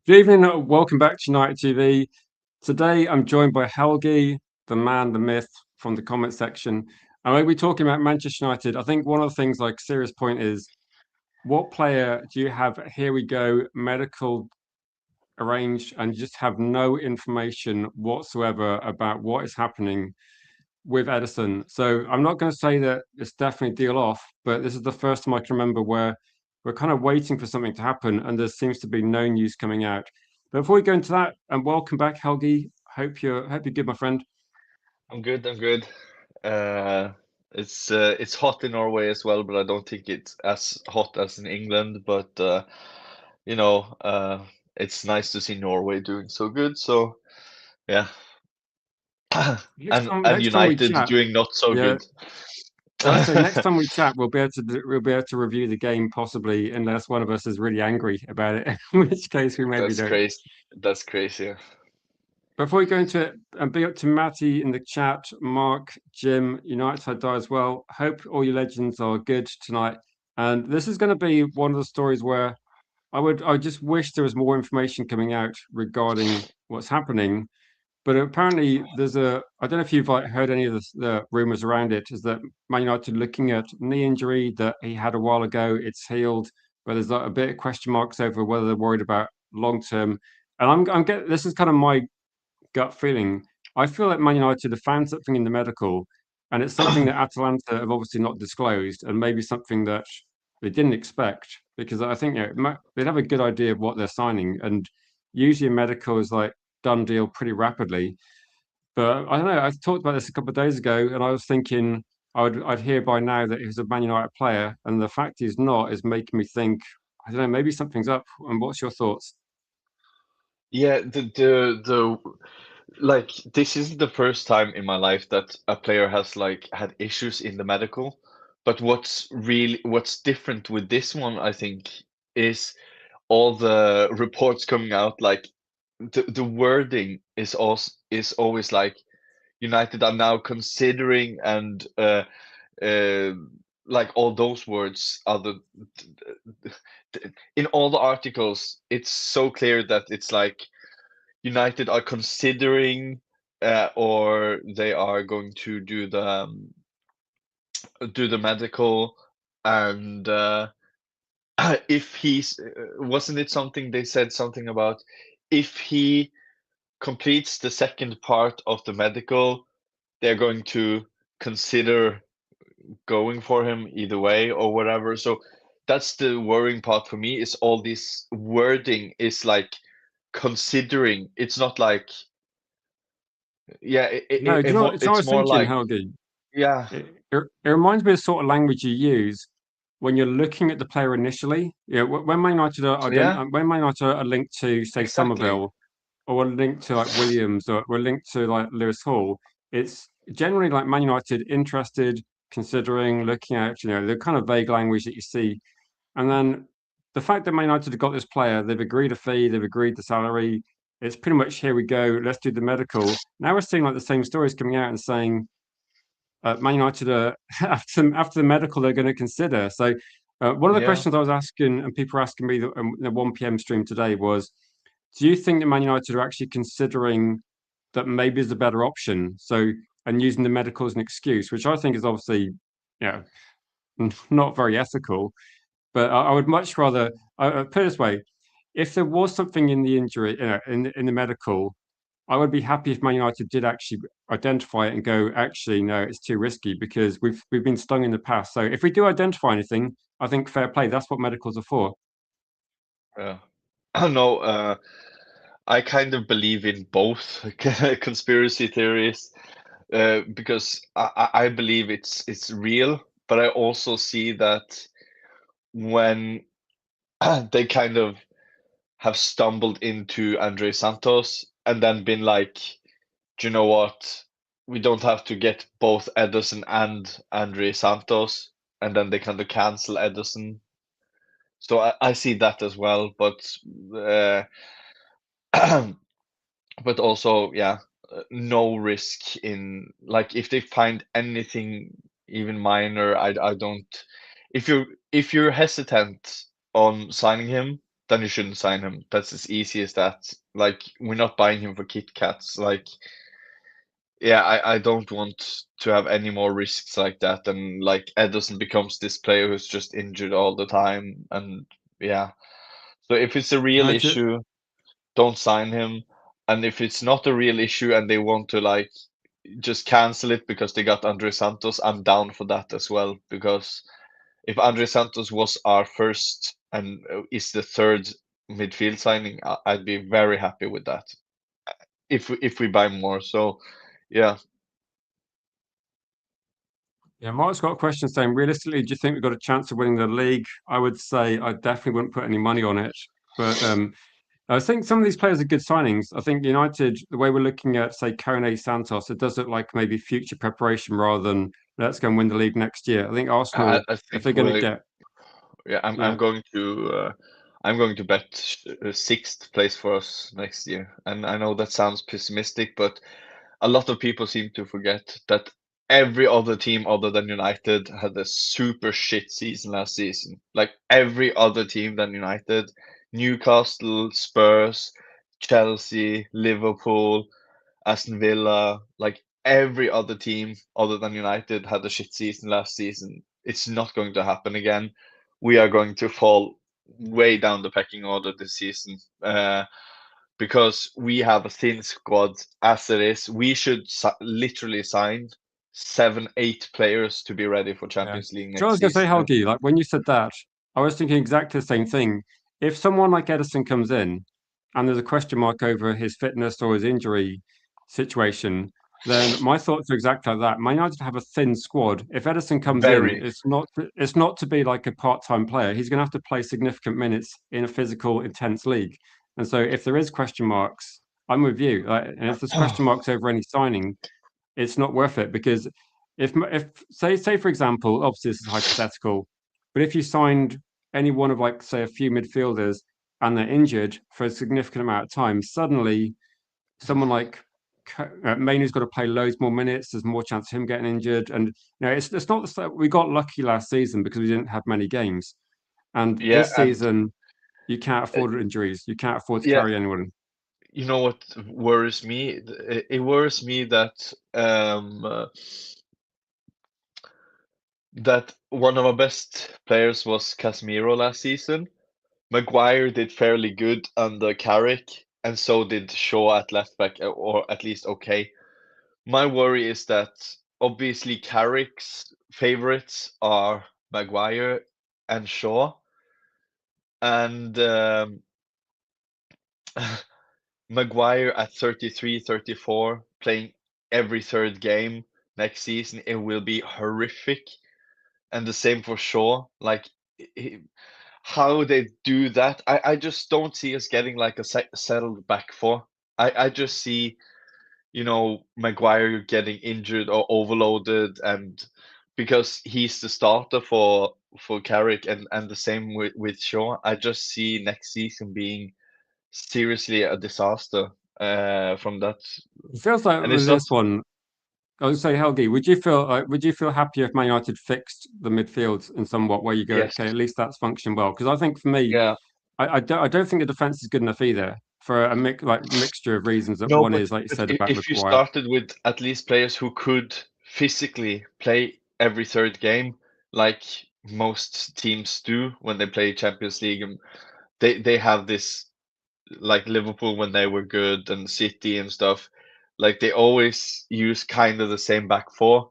Good evening, welcome back to United TV. Today I'm joined by Helgi, the man, the myth, from the comment section. And we'll be talking about Manchester United. I think one of the things, like, serious point is, what player do you have? Here we go, medical arranged, and you just have no information whatsoever about what is happening with Ederson. So I'm not going to say that it's definitely deal off, but this is the first time I can remember where we're kind of waiting for something to happen, and there seems to be no news coming out. But before we go into that, and welcome back, Helgi. Hope you're good, my friend. I'm good. I'm good. Uh, it's hot in Norway as well, but I don't think it's as hot as in England. But you know, uh, it's nice to see Norway doing so good. So yeah, Next and time, and next time we United chat, doing not so yeah. good. Well, I say next time we chat, we'll be able to review the game possibly, unless one of us is really angry about it, in which case we maybe That's don't. crazy. That's crazy. Before we go into it, and big up to Matty in the chat, Mark, Jim, United Side Die as well. Hope all your legends are good tonight. And this is going to be one of the stories where I just wish there was more information coming out regarding what's happening. But apparently, I don't know if you've heard any of the rumors around it. Is that Man United looking at knee injury that he had a while ago? It's healed, but there's a bit of question marks over whether they're worried about long term. And I'm getting this is kind of my gut feeling. I feel like Man United have found something in the medical, and it's something that Atalanta have obviously not disclosed, and maybe something that they didn't expect. Because I think they'd have a good idea of what they're signing, and usually a medical is like done deal pretty rapidly. But I don't know. I talked about this a couple of days ago, and I was thinking I'd hear by now that he was a Man United player, and the fact he's not is making me think. I don't know. Maybe something's up. And what's your thoughts? Yeah, the like this isn't the first time in my life that a player has like had issues in the medical. But what's different with this one, I think, is all the reports coming out. Like the wording is always like United are now considering and uh, like all those words are in all the articles. It's so clear that it's like United are considering or they are going to do the medical and if he's wasn't it something they said something about if he completes the second part of the medical, they're going to consider going for him either way or whatever. So that's the worrying part for me is all this wording is like considering. It's not like yeah, No, do you know? It's what I it's was more thinking, like Helgi. yeah, It reminds me of the sort of language you use when you're looking at the player initially. Yeah, when Man United yeah, when Man United are linked to, say, exactly. Somerville, or linked to like Williams, or we're linked to like Lewis Hall, it's generally like Man United interested, considering, looking at, the kind of vague language that you see. And then the fact that Man United have got this player, they've agreed a fee, they've agreed the salary. It's pretty much, here we go, let's do the medical. Now we're seeing like the same stories coming out and saying Man United are after the medical they're going to consider. So one of the Yeah. questions I was asking, and people were asking me in the 1 p.m. stream today, was, do you think that Man United are actually considering that maybe is a better option? So, and using the medical as an excuse, which I think is obviously, you not very ethical. But I would much rather put it this way: if there was something in the injury, in the medical, I would be happy if Man United did actually identify it and go, actually, no, it's too risky, because we've been stung in the past. So if we do identify anything, I think fair play. That's what medicals are for. Yeah. I don't know. I kind of believe in both conspiracy theories because I believe it's real, but I also see that when they kind of have stumbled into Andre Santos and then been like, do you know what? We don't have to get both Ederson and Andre Santos, and then they kind of cancel Ederson. So I see that as well, uh, but also, yeah, no risk in like if they find anything even minor, I don't. If you're hesitant on signing him, then you shouldn't sign him. That's as easy as that. Like, we're not buying him for Kit Kats. Like, yeah, I don't want to have any more risks like that. And like Ederson becomes this player who's just injured all the time. And yeah, so if it's a real United, issue, don't sign him. And if it's not a real issue and they want to like just cancel it because they got Andre Santos, I'm down for that as well. Because if Andre Santos was our first and is the third midfield signing, I'd be very happy with that. If we buy more, so yeah. yeah, Mark's got a question saying, realistically, do you think we've got a chance of winning the league? I would say I definitely wouldn't put any money on it, but I think some of these players are good signings. I think United, the way we're looking at, say, KONE Santos, it does look like maybe future preparation rather than let's go and win the league next year. I think Arsenal, I if think they're going to we get, yeah, yeah, I'm going to bet sixth place for us next year. And I know that sounds pessimistic, but a lot of people seem to forget that every other team other than United had a super shit season last season. Like every other team than United, Newcastle, Spurs, Chelsea, Liverpool, Aston Villa, like every other team other than United had a shit season last season. It's not going to happen again. We are going to fall way down the pecking order this season because we have a thin squad as it is. We should literally sign 7, 8 players to be ready for yeah. Champions League So I next was going to say, season. Helgi, like when you said that, I was thinking exactly the same thing. If someone like Edison comes in and there's a question mark over his fitness or his injury situation, then my thoughts are exactly like that. Man United have a thin squad. If Edison comes in, Very. it's not to be like a part-time player. He's going to have to play significant minutes in a physical, intense league. And so if there is question marks, I'm with you. And if there's question marks over any signing, it's not worth it because if say for example, obviously this is hypothetical, but if you signed any one of like say a few midfielders and they're injured for a significant amount of time, suddenly someone like Mainoo's got to play loads more minutes. There's more chance of him getting injured, and it's not we got lucky last season because we didn't have many games, and Yeah, this and season you can't uh, afford injuries. You can't afford to yeah, carry anyone. you know what worries me? It worries me that that one of our best players was Casemiro last season. Maguire did fairly good under Carrick, and so did Shaw at left back, or at least okay. My worry is that obviously Carrick's favorites are Maguire and Shaw, and Maguire at 33, 34, playing every third game next season, it will be horrific. And the same for Shaw. Like, how they do that, I just don't see us getting like a settled back four. I just see, Maguire getting injured or overloaded, and because he's the starter for Carrick, and the same with Shaw, I just see next season being seriously a disaster from that. It feels like And with it's not. this one, I would say, Helgi, would you feel happier if Man United fixed the midfield in somewhat where you go, Yes. okay, at least that's functioning well? Because I think for me, Yeah. I don't think the defense is good enough either for a mixture of reasons. That No, one but is like you but said about if you Maguire. started with at least players who could physically play every third game, like most teams do when they play Champions League, and they have this, like Liverpool when they were good and City and stuff, like they always use kind of the same back four.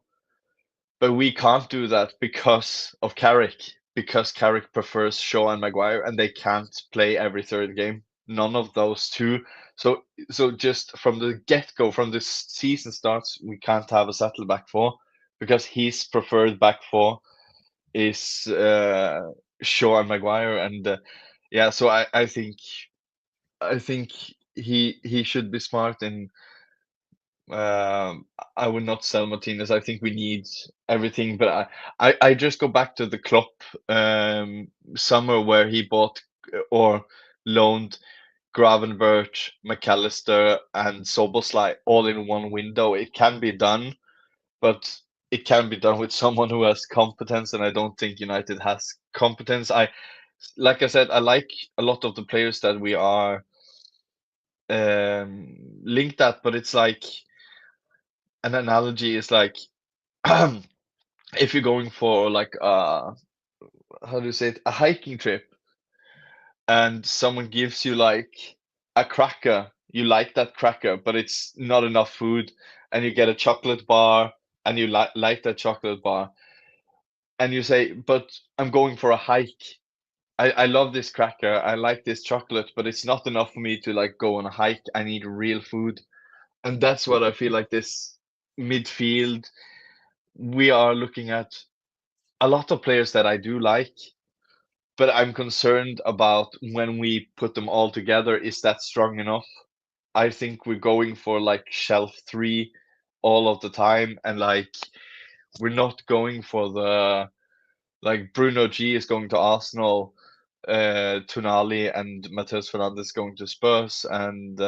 But we can't do that because of Carrick, because Carrick prefers Shaw and Maguire, and they can't play every third game. None of those two. So just from the get-go, from the season starts, we can't have a settle back four because his preferred back four is Shaw and Maguire, and yeah. So I think he should be smart in. I would not sell Martinez. I think we need everything, but I just go back to the Klopp summer where he bought or loaned Gravenberch, McAllister, and Soboslai all in one window. It can be done, but it can be done with someone who has competence, and I don't think United has competence. like I said, I like a lot of the players that we are linked at, but it's like an analogy is like if you're going for like how do you say it, a hiking trip, and someone gives you like a cracker, you like that cracker, but it's not enough food, and you get a chocolate bar, and you like that chocolate bar, and you say, but I'm going for a hike. I love this cracker, I like this chocolate, but it's not enough for me to like go on a hike. I need real food. And that's what I feel like this midfield, we are looking at a lot of players that I do like, but I'm concerned about when we put them all together, is that strong enough? I think we're going for like shelf three all of the time, and like we're not going for the like Bruno G is going to Arsenal, Tonali and Matheus Fernandes going to Spurs, and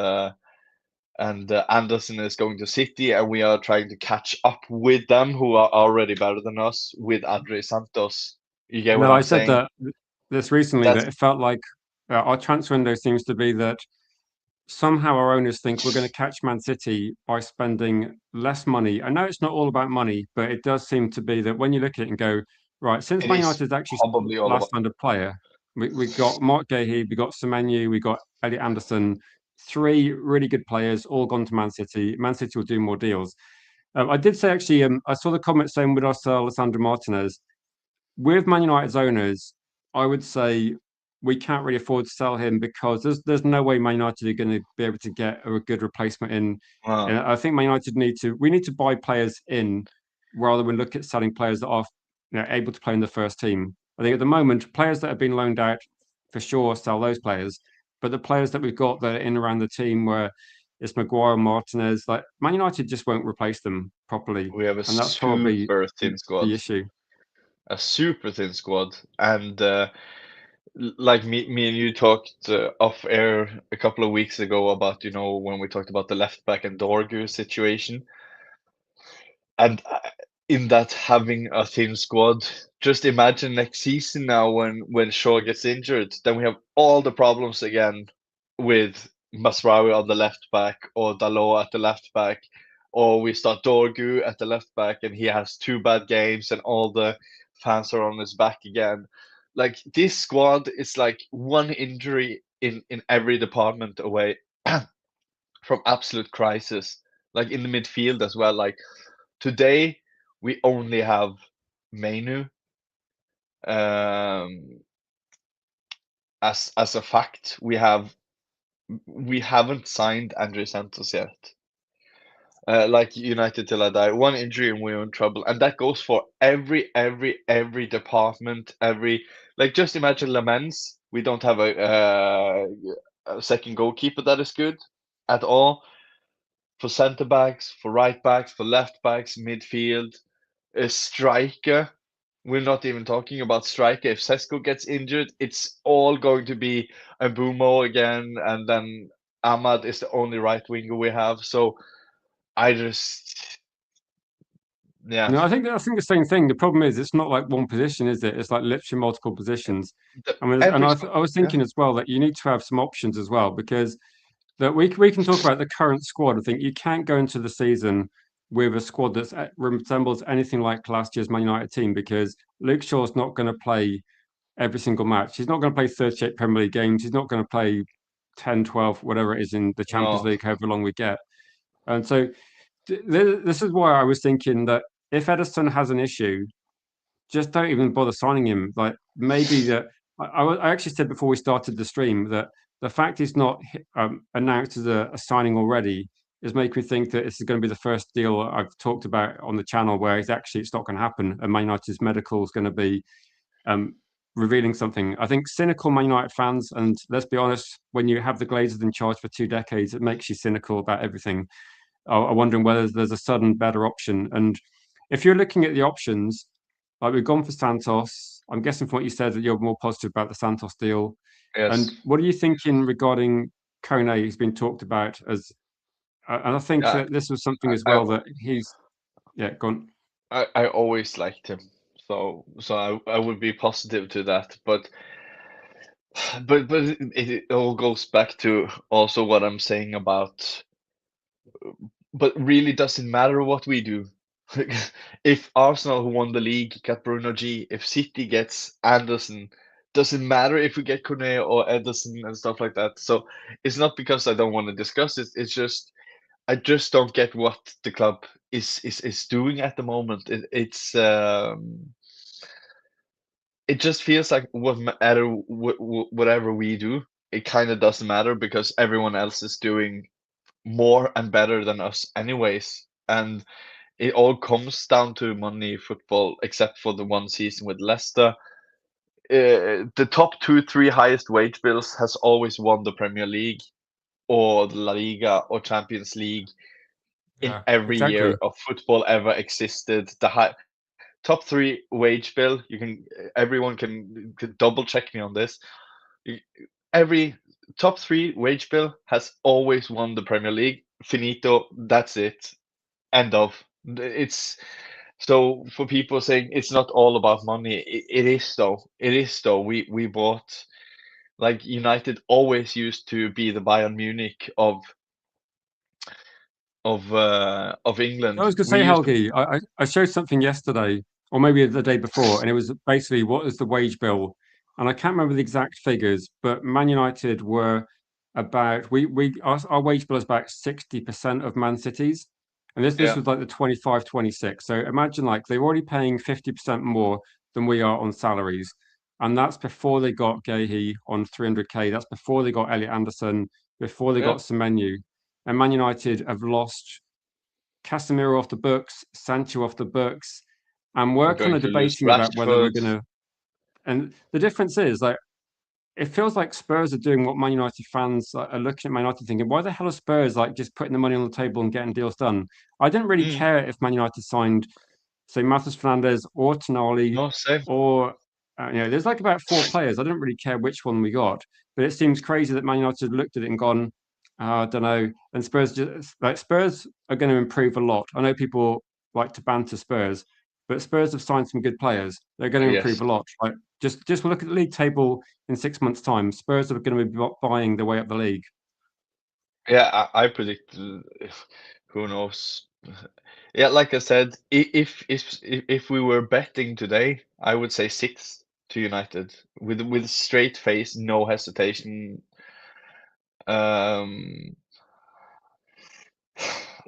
Anderson is going to City, and we are trying to catch up with them, who are already better than us, with Andre Santos. You get what No, I I'm said saying? that this recently That's that it felt like our transfer window seems to be that somehow our owners think we're going to catch Man City by spending less money. I know it's not all about money, but it does seem to be that when you look at it and go, right, since it Man is United's actually probably all last about. signed a player, we got Mark Gahey, we got Semenyo, we got Elliot Anderson, three really good players, all gone to Man City. Man City will do more deals. I did say actually, I saw the comment saying with us, Alessandro Martinez, with Man United's owners, I would say we can't really afford to sell him because there's no way Man United are going to be able to get a good replacement in. Uh, And I think Man United need to buy players in rather than look at selling players that are able to play in the first team. I think at the moment players that have been loaned out for sure sell those players, but the players that we've got that are in around the team where it's Maguire, Martinez, like Man United just won't replace them properly, we have a and that's probably super thin the squad, issue. a super thin squad, and like me and you talked off air a couple of weeks ago about, when we talked about the left back and Dorgu situation. And in that, having a thin squad, just imagine next season now when Shaw gets injured, then we have all the problems again with Masraoui on the left back, or Dalot at the left back, or we start Dorgu at the left back and he has two bad games and all the fans are on his back again. Like this squad is like one injury in every department away from absolute crisis. Like in the midfield as well. Like today, we only have Mainu. Um, as a fact, we haven't signed Andre Santos yet. Like United till I die, one injury and we're in trouble, and that goes for every department. Like just imagine Lamens. We don't have a second goalkeeper that is good at all. For centre backs, for right backs, for left backs, midfield, a striker. We're not even talking about striker. If Sesko gets injured, it's all going to be Mbumo again, and then Ahmad is the only right winger we have. So I just, yeah, No, I think the same thing. The problem is it's not like one position, is it? It's like literally multiple positions. I mean, and every I was yeah, thinking as well that you need to have some options as well because that we can talk about the current squad. I think you can't go into the season with a squad that resembles anything like last year's Man United team because Luke Shaw's not going to play every single match. He's not going to play 38 Premier League games. He's not going to play 10, 12, whatever it is in the Champions no, League, however long we get. And so this is why I was thinking that if Ederson has an issue, just don't even bother signing him. Like maybe that I actually said before we started the stream that the fact he's not announced as a signing already is making me think that this is going to be the first deal I've talked about on the channel where it's not going to happen, and Man United's medical is going to be um, revealing something. I think cynical Man United fans, and let's be honest, when you have the Glazers in charge for 2 decades, it makes you cynical about everything. Are wondering whether there's a sudden better option. And if you're looking at the options, like we've gone for Santos, I'm guessing from what you said that you're more positive about the Santos deal. yes, And what are you thinking regarding KONE, who's been talked about as, and I think yeah, that this was something I, as I well that he's, yeah, gone. I always liked him, so I would be positive to that, but but it all goes back to also what I'm saying about, but really doesn't matter what we do. If Arsenal, who won the league, get Bruno G, if City gets Anderson, doesn't matter if we get KONE or Ederson and stuff like that. So it's not because I don't want to discuss it. It's just I just don't get what the club is doing at the moment. It just feels like what matter whatever we do, it kind of doesn't matter because everyone else is doing more and better than us anyways. And it all comes down to money football, except for the one season with Leicester. The top two, three highest wage bills has always won the Premier League or the La Liga or Champions League in Yeah, every year exactly. of football ever existed. The top three wage bill, you can everyone can double check me on this. Y- Every top three wage bill has always won the Premier League. Finito, that's it. End of. It's so for people saying it's not all about money, it is though. It is though. We bought, like, United always used to be the Bayern Munich of I England. was going to We say, used to, Helgi, I showed something yesterday, or maybe the day before, and it was basically what is the wage bill, and I can't remember the exact figures, but Man United were about our wage bill is about 60% of Man City's, and this yeah, was like the 25-26. So imagine like they're already paying 50% more than we are on salaries, and that's before they got Gahey on 300k. That's before they got Elliot Anderson, before they yeah, got Semenyo, and Man United have lost Casemiro off the books, Sancho off the books, and we're we're kind going of to lose debating about whether we're Rashford. going to. And the difference is like it feels like Spurs are doing what Man United fans are looking at Man United thinking, why the hell are Spurs like just putting the money on the table and getting deals done? I didn't really Mm, care if Man United signed, say, Matheus Fernandes or Tonali, no, same. or there's like about four players. I didn't really care which one we got, but it seems crazy that Man United looked at it and gone, I don't know. And Spurs are going to improve a lot. I know people like to banter Spurs, but Spurs have signed some good players. They're going to Yes. improve a lot. Like just look at the league table in 6 months' time. Spurs are going to be buying the way up the league. Yeah, I predict. Who knows? Yeah, like I said, if we were betting today, I would say six to United with straight face, no hesitation. Um,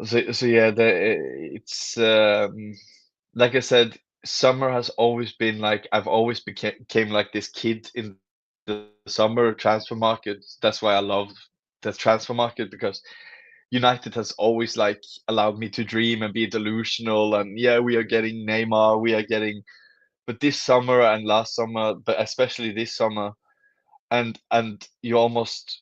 so yeah, it's like I said, summer has always been like I've always became like this kid in the summer transfer market. That's why I love the transfer market because United has always like allowed me to dream and be delusional. And yeah, we are getting Neymar, we are getting, but this summer and last summer, but especially this summer, and you almost,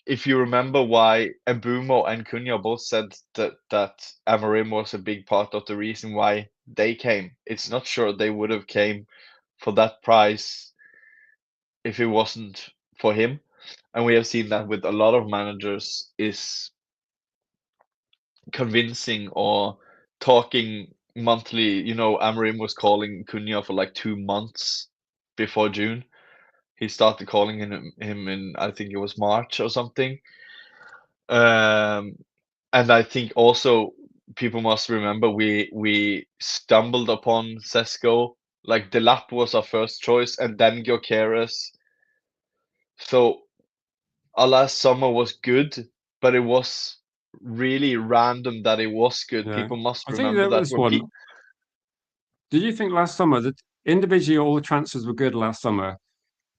if you remember why Mbumo and Cunha both said that Amorim was a big part of the reason why they came. It's not sure they would have came for that price if it wasn't for him. And we have seen that with a lot of managers is convincing or talking monthly. Amorim was calling Cunha for like 2 months before June. He started calling him in, I think it was March or something. Um, and I think also people must remember we stumbled upon Sesko. Like Delap was our first choice, and then Gyökeres. So our last summer was good, but it was really random that it was good. Yeah, People must I think remember there that was when one. Did you think last summer that individually all the transfers were good last summer,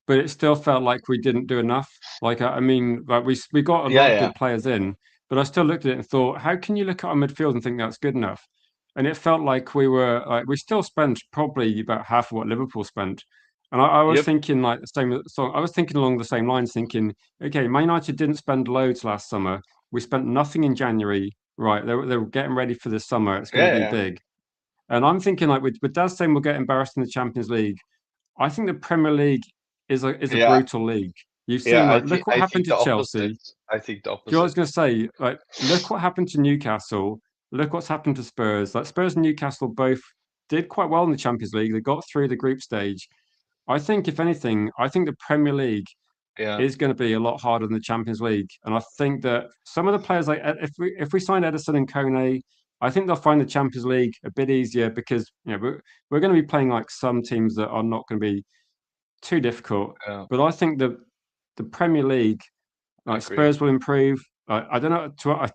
but it still felt like we didn't do enough? Like I mean, like we got a lot yeah, of yeah, good players in, but I still looked at it and thought, how can you look at our midfield and think that's good enough? And it felt like we still spent probably about half of what Liverpool spent. And I was yep, thinking like the same. So I was thinking along the same lines, thinking, okay, Man United didn't spend loads last summer. We spent nothing in January. Right, they were getting ready for the summer. It's going to yeah, be yeah, big. And I'm thinking like with Daz saying we'll get embarrassed in the Champions League. I think the Premier League is a yeah, brutal league. You've yeah. seen I like think look what I happened think to the opposite. Chelsea. I think the Do you know what I was opposite. going to say? Like look what happened to Newcastle. Look what's happened to Spurs. Like Spurs and Newcastle both did quite well in the Champions League. They got through the group stage, I think if anything, I think the Premier League Yeah, is going to be a lot harder than the Champions League. And I think that some of the players, like if we sign Ederson and KONE, I think they'll find the Champions League a bit easier because we're going to be playing like some teams that are not going to be too difficult. yeah, But I think the Premier League, I like agree. Spurs will improve. I don't know. I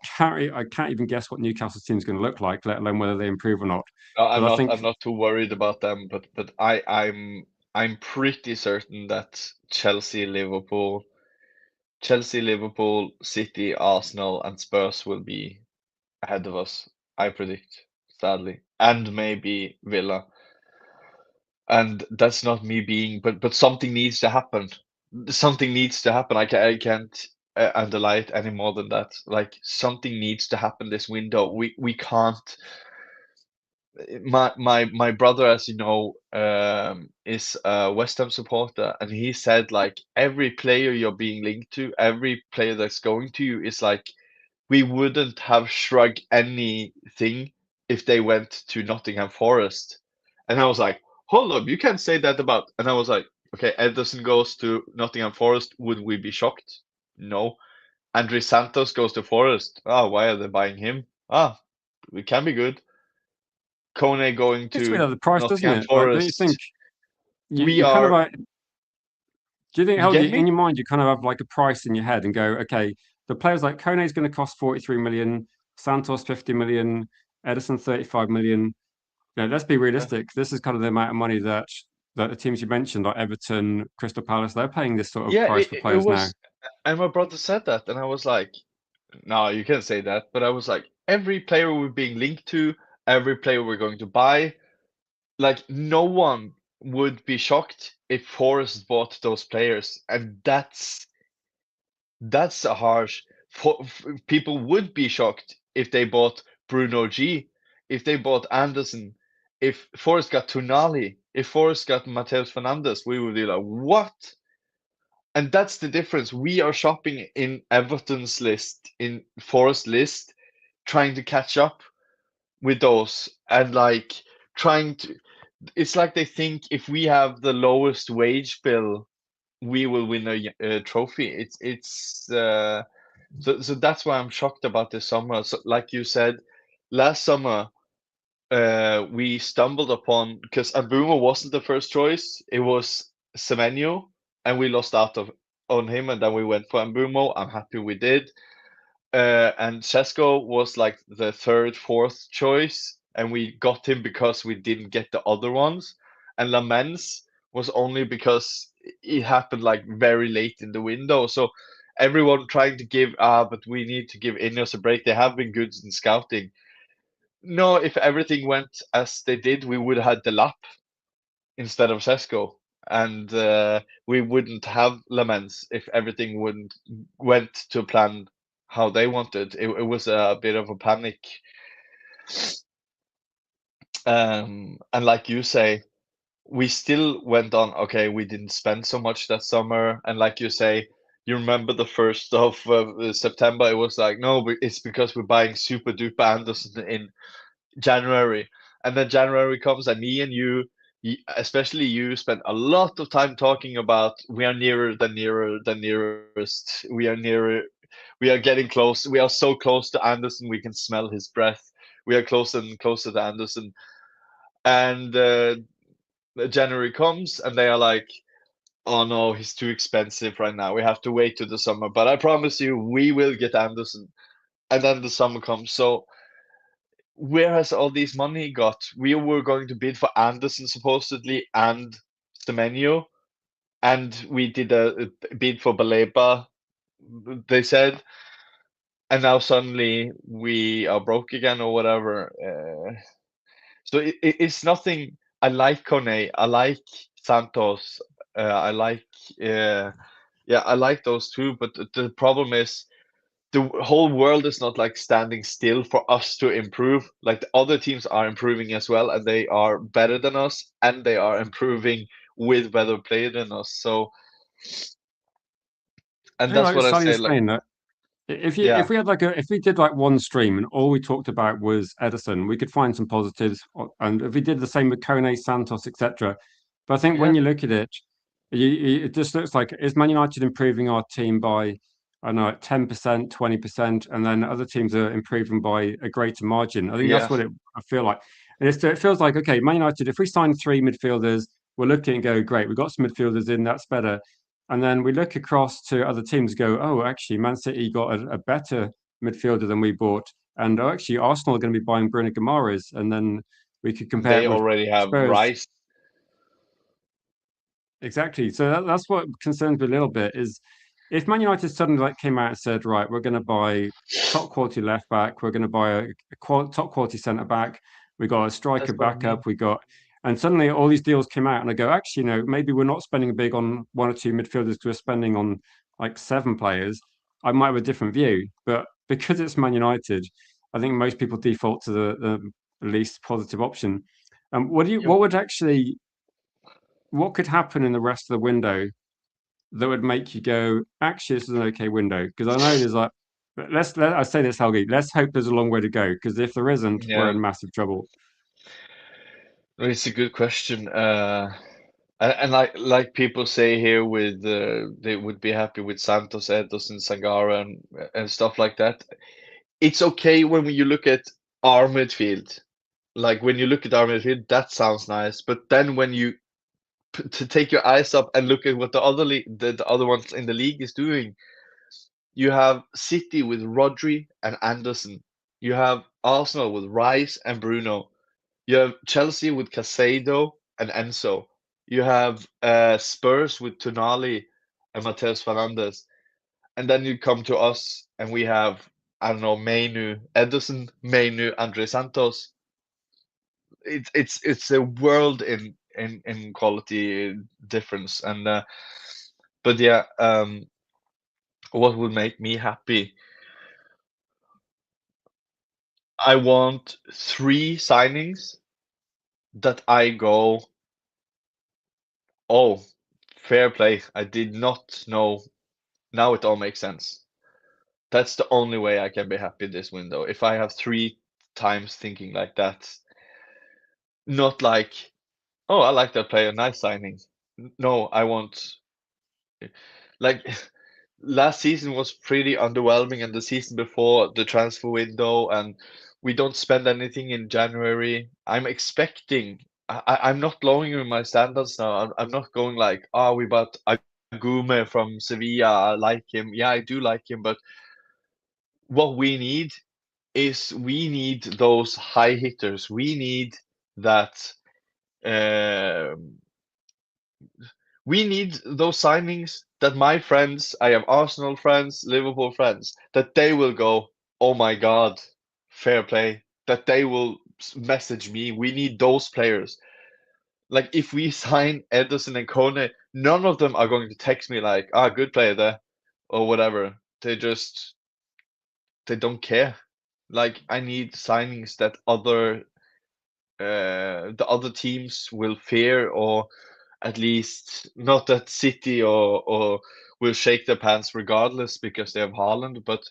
can't even guess what Newcastle's team is going to look like, let alone whether they improve or not. No, But I I'm think not too worried about them, but I'm pretty certain that Chelsea, Liverpool, City, Arsenal, and Spurs will be ahead of us. I predict, sadly, and maybe Villa. And that's not me being, but something needs to happen. Something needs to happen. I can't underline it any more than that. Like something needs to happen this window. We can't. My brother, as you know, is a West Ham supporter, and he said like every player you're being linked to, every player that's going to you is like we wouldn't have shrugged anything if they went to Nottingham Forest. And I was like, hold up, you can't say that about. And I was like, okay, Ederson goes to Nottingham Forest. Would we be shocked? No. Andre Santos goes to Forest. Ah, why are they buying him? Ah, we can be good. Kone going it's to really the price, doesn't Nottingham it? Like, don't you think Forest. We you kind of are, like? Do you think, you hold get you in me? your mind, you kind of have like a price in your head and go, okay, the players like Kone is going to cost 43 million, Santos 50 million, Edison 35 million. Let's be Yeah. realistic. This is kind of the amount of money that the teams you mentioned, like Everton, Crystal Palace, they're paying this sort of Yeah, price for it players now. was, and my brother said that, and I was like, no, you can't say that. But I was like, every player we're being linked to, every player we're going to buy, like no one would be shocked if Forest bought those players, and that's a harsh. People would be shocked if they bought Bruno G, if they bought Anderson, if Forest got Tonali, if Forest got Mateus Fernandes, we would be like, what? And that's the difference. We are shopping in Everton's list, in Forest list, trying to catch up with those and like trying to. It's like they think if we have the lowest wage bill, we will win a trophy. It's so that's why I'm shocked about this summer. So, like you said, last summer we stumbled upon because Ambumo wasn't the first choice. It was Semenyo, and we lost out of on him, and then we went for Ambumo. I'm happy we did. And Sesko was like the third, fourth choice, and we got him because we didn't get the other ones. And Lamens was only because it happened like very late in the window. So everyone trying to give, but we need to give Ineos a break. They have been good in scouting. No, if everything went as they did, we would have had the lap instead of Sesko. And we wouldn't have Lamens if everything wouldn't went to plan how they wanted. It was a bit of a panic. And like you say, we still went on. Okay, we didn't spend so much that summer, and like you say, you remember the first of September. It was like, no, it's because we're buying super duper Anderson in January, and then January comes, and me and especially you, spent a lot of time talking about we are nearer than nearest. We are nearer. We are getting close. We are so close to Anderson. We can smell his breath. We are closer and closer to Anderson. And January comes, and they are like, "Oh no, he's too expensive right now. We have to wait to the summer." But I promise you, we will get Anderson. And then the summer comes. So where has all this money got? We were going to bid for Anderson supposedly and Semenyo, and we did a bid for Baleba, they said, and now suddenly we are broke again or whatever. So it's nothing. I like Kone, I like Santos, I like yeah, I like those two, but the problem is the whole world is not like standing still for us to improve. Like the other teams are improving as well, and they are better than us, and they are improving with better play than us. So, and I think that's like what I Sally say. was Like, saying that if yeah, we had if we did like one stream and all we talked about was Edison, we could find some positives. And if we did the same with Kone, Santos, etc., But I think when Yeah, you look at it, it just looks like is Man United improving our team by I don't know, like 10%, 20%, and then other teams are improving by a greater margin. I think that's yeah. what I feel like. And it feels like, okay, Man United, if we sign three midfielders, we're looking and go, great, we've got some midfielders in, that's better. And then we look across to other teams, go, oh, actually, Man City got a better midfielder than we bought. And oh, actually, Arsenal are going to be buying Bruno Guimaraes. And then we could compare They it with already have Spurs. Rice. Exactly. So that's what concerns me a little bit is if Man United suddenly like came out and said, right, we're going to buy a top quality left back, we're going to buy top quality centre back, we got a striker That's what I backup, mean. we got, and suddenly all these deals came out, and I go, actually, maybe we're not spending big on one or two midfielders, we're spending on like seven players. I might have a different view, but because it's Man United, I think most people default to the least positive option. Yeah, What could happen in the rest of the window that would make you go, actually, this is an okay window? Because I know there's like, I say this, Helgi, let's hope there's a long way to go. Because if there isn't, we're yeah. in massive trouble. It's a good question. And like people say here, with they would be happy with Santos, Ederson, Sangara, and stuff like that. It's okay when you look at our midfield. Like when you look at our midfield, that sounds nice. But then when you to take your eyes up and look at what the other ones in the league is doing, you have City with Rodri and Anderson. You have Arsenal with Rice and Bruno. You have Chelsea with Casado and Enzo. You have Spurs with Tonali and Mateus Fernandes. And then you come to us and we have, I don't know, Mainu, Ederson, Mainu, Andre Santos. It's a world in quality difference. And but yeah, what would make me happy? I want three signings that I go, oh, fair play. I did not know. Now it all makes sense. That's the only way I can be happy this window. If I have three times thinking like that, not like, oh, I like that player, nice signing. No, I want like last season was pretty underwhelming, and the season before the transfer window, and we don't spend anything in January. I'm expecting. I'm not lowering my standards now. I'm not going like, oh, we bought Agume from Sevilla. I like him. Yeah, I do like him, but what we need is we need those high hitters. We need that. Um, we need those signings that my friends, I have Arsenal friends, Liverpool friends, that they will go, oh my God, fair play. That they will message me. We need those players. Like if we sign Ederson and KONE, none of them are going to text me like, ah, good player there, or whatever. They don't care. Like I need signings that the other teams will fear, or at least not that City or will shake their pants regardless because they have Haaland. But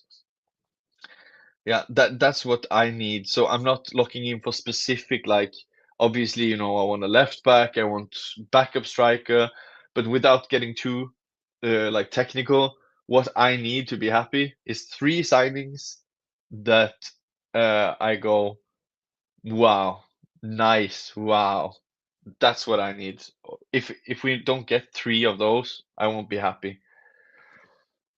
yeah, that's what I need. So I'm not looking in for specific, like obviously, I want a left back, I want backup striker, but without getting too like technical, what I need to be happy is three signings that I go, wow, nice, wow. That's what I need. If we don't get three of those, I won't be happy.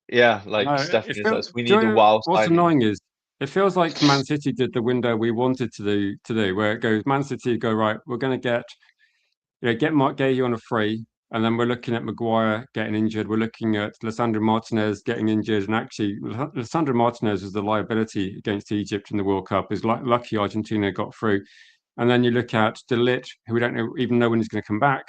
Yeah, like No, Stephanie says, we do need you a know wow what's signing. annoying is it feels like Man City did the window we wanted to do, where it goes Man City go right, we're going to get Mark Gahey on a free, and then we're looking at Maguire getting injured. We're looking at Lissandro Martinez getting injured, and actually, Lissandro Martinez was the liability against Egypt in the World Cup. Is lucky Argentina got through, and then you look at De Ligt, who we don't even know when he's going to come back,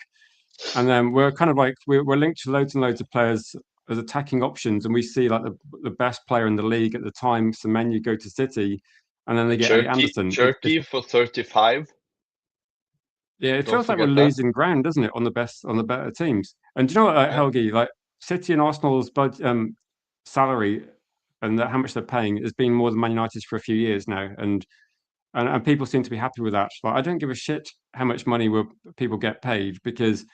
and then we're kind of like we're linked to loads and loads of players as attacking options, and we see like the best player in the league at the time, Semenyo, go to City, and then they get Ellie Anderson. Turkey for 35. Yeah, it Don't feels like we're forget that. losing ground, doesn't it, on the better teams? And do you know what, Yeah, Helgi? Like City and Arsenal's salary and how much they're paying has been more than Man United's for a few years now. And and people seem to be happy with that. Like, I don't give a shit how much money will people get paid, because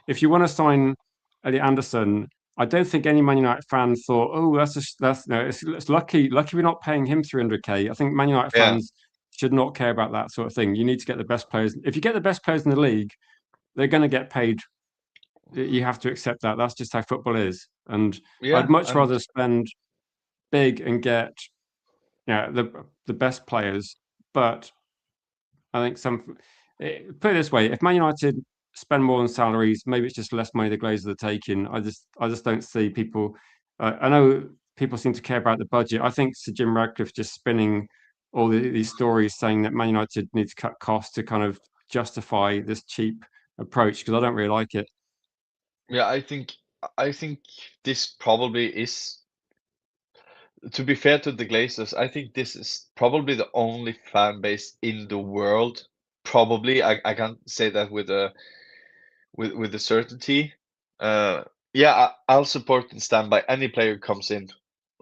if you want to sign Elliot Anderson, I don't think any Man United fan thought, oh, that's no, it's lucky we're not paying him 300k. I think Man United Yeah, fans should not care about that sort of thing. You need to get the best players. If you get the best players in the league, they're going to get paid. You have to accept that. That's just how football is. And I'd yeah, much and rather spend big and get, yeah, the best players. But I think put it this way: if Man United spend more on salaries, maybe it's just less money the Glazers are taking. I just don't see people. I know people seem to care about the budget. I think Sir Jim Radcliffe just spinning all these stories saying that Man United need to cut costs to kind of justify this cheap approach, because I don't really like it. yeah, I think this probably is, to be fair to the Glazers, I think this is probably the only fan base in the world. Probably, I can't say that with a certainty. Uh, yeah, I'll support and stand by any player who comes in.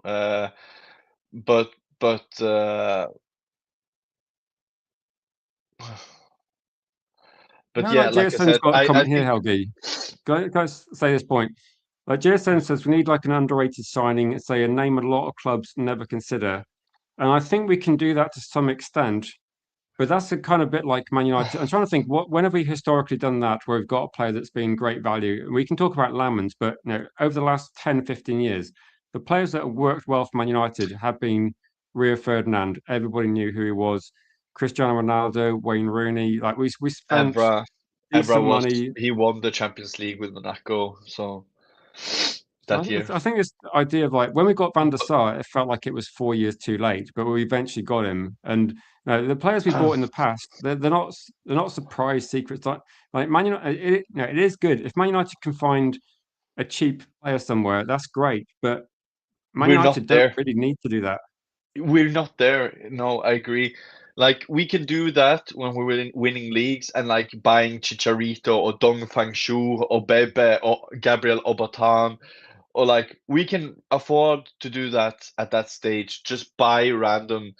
Uh, but but You but know, yeah, like like I JSN's said, got a I comment here, think Helgi. Guys, say this point. Like JSN says, we need like an underrated signing, say a name a lot of clubs never consider. And I think we can do that to some extent, but that's a kind of bit like Man United. I'm trying to think, when have we historically done that where we've got a player that's been great value? We can talk about Lamans, but over the last 10, 15 years, the players that have worked well for Man United have been Rio Ferdinand. Everybody knew who he was. Cristiano Ronaldo, Wayne Rooney. Like we spent Evra Evra decent money. he won the Champions League with Monaco, so So that year. I think this idea of like when we got Van der Sar, it felt like it was 4 years too late, but we eventually got him. And the players we bought in the past, they're not surprise secrets. Like Man United, it is good if Man United can find a cheap player somewhere. That's great, but Man We're not United don't there. really need to do that. We're not there. No, I agree. Like we can do that when we're winning leagues and like buying Chicharito or Dongfang Shu or Bebe or Gabriel Obertan, or like we can afford to do that at that stage. Just buy random.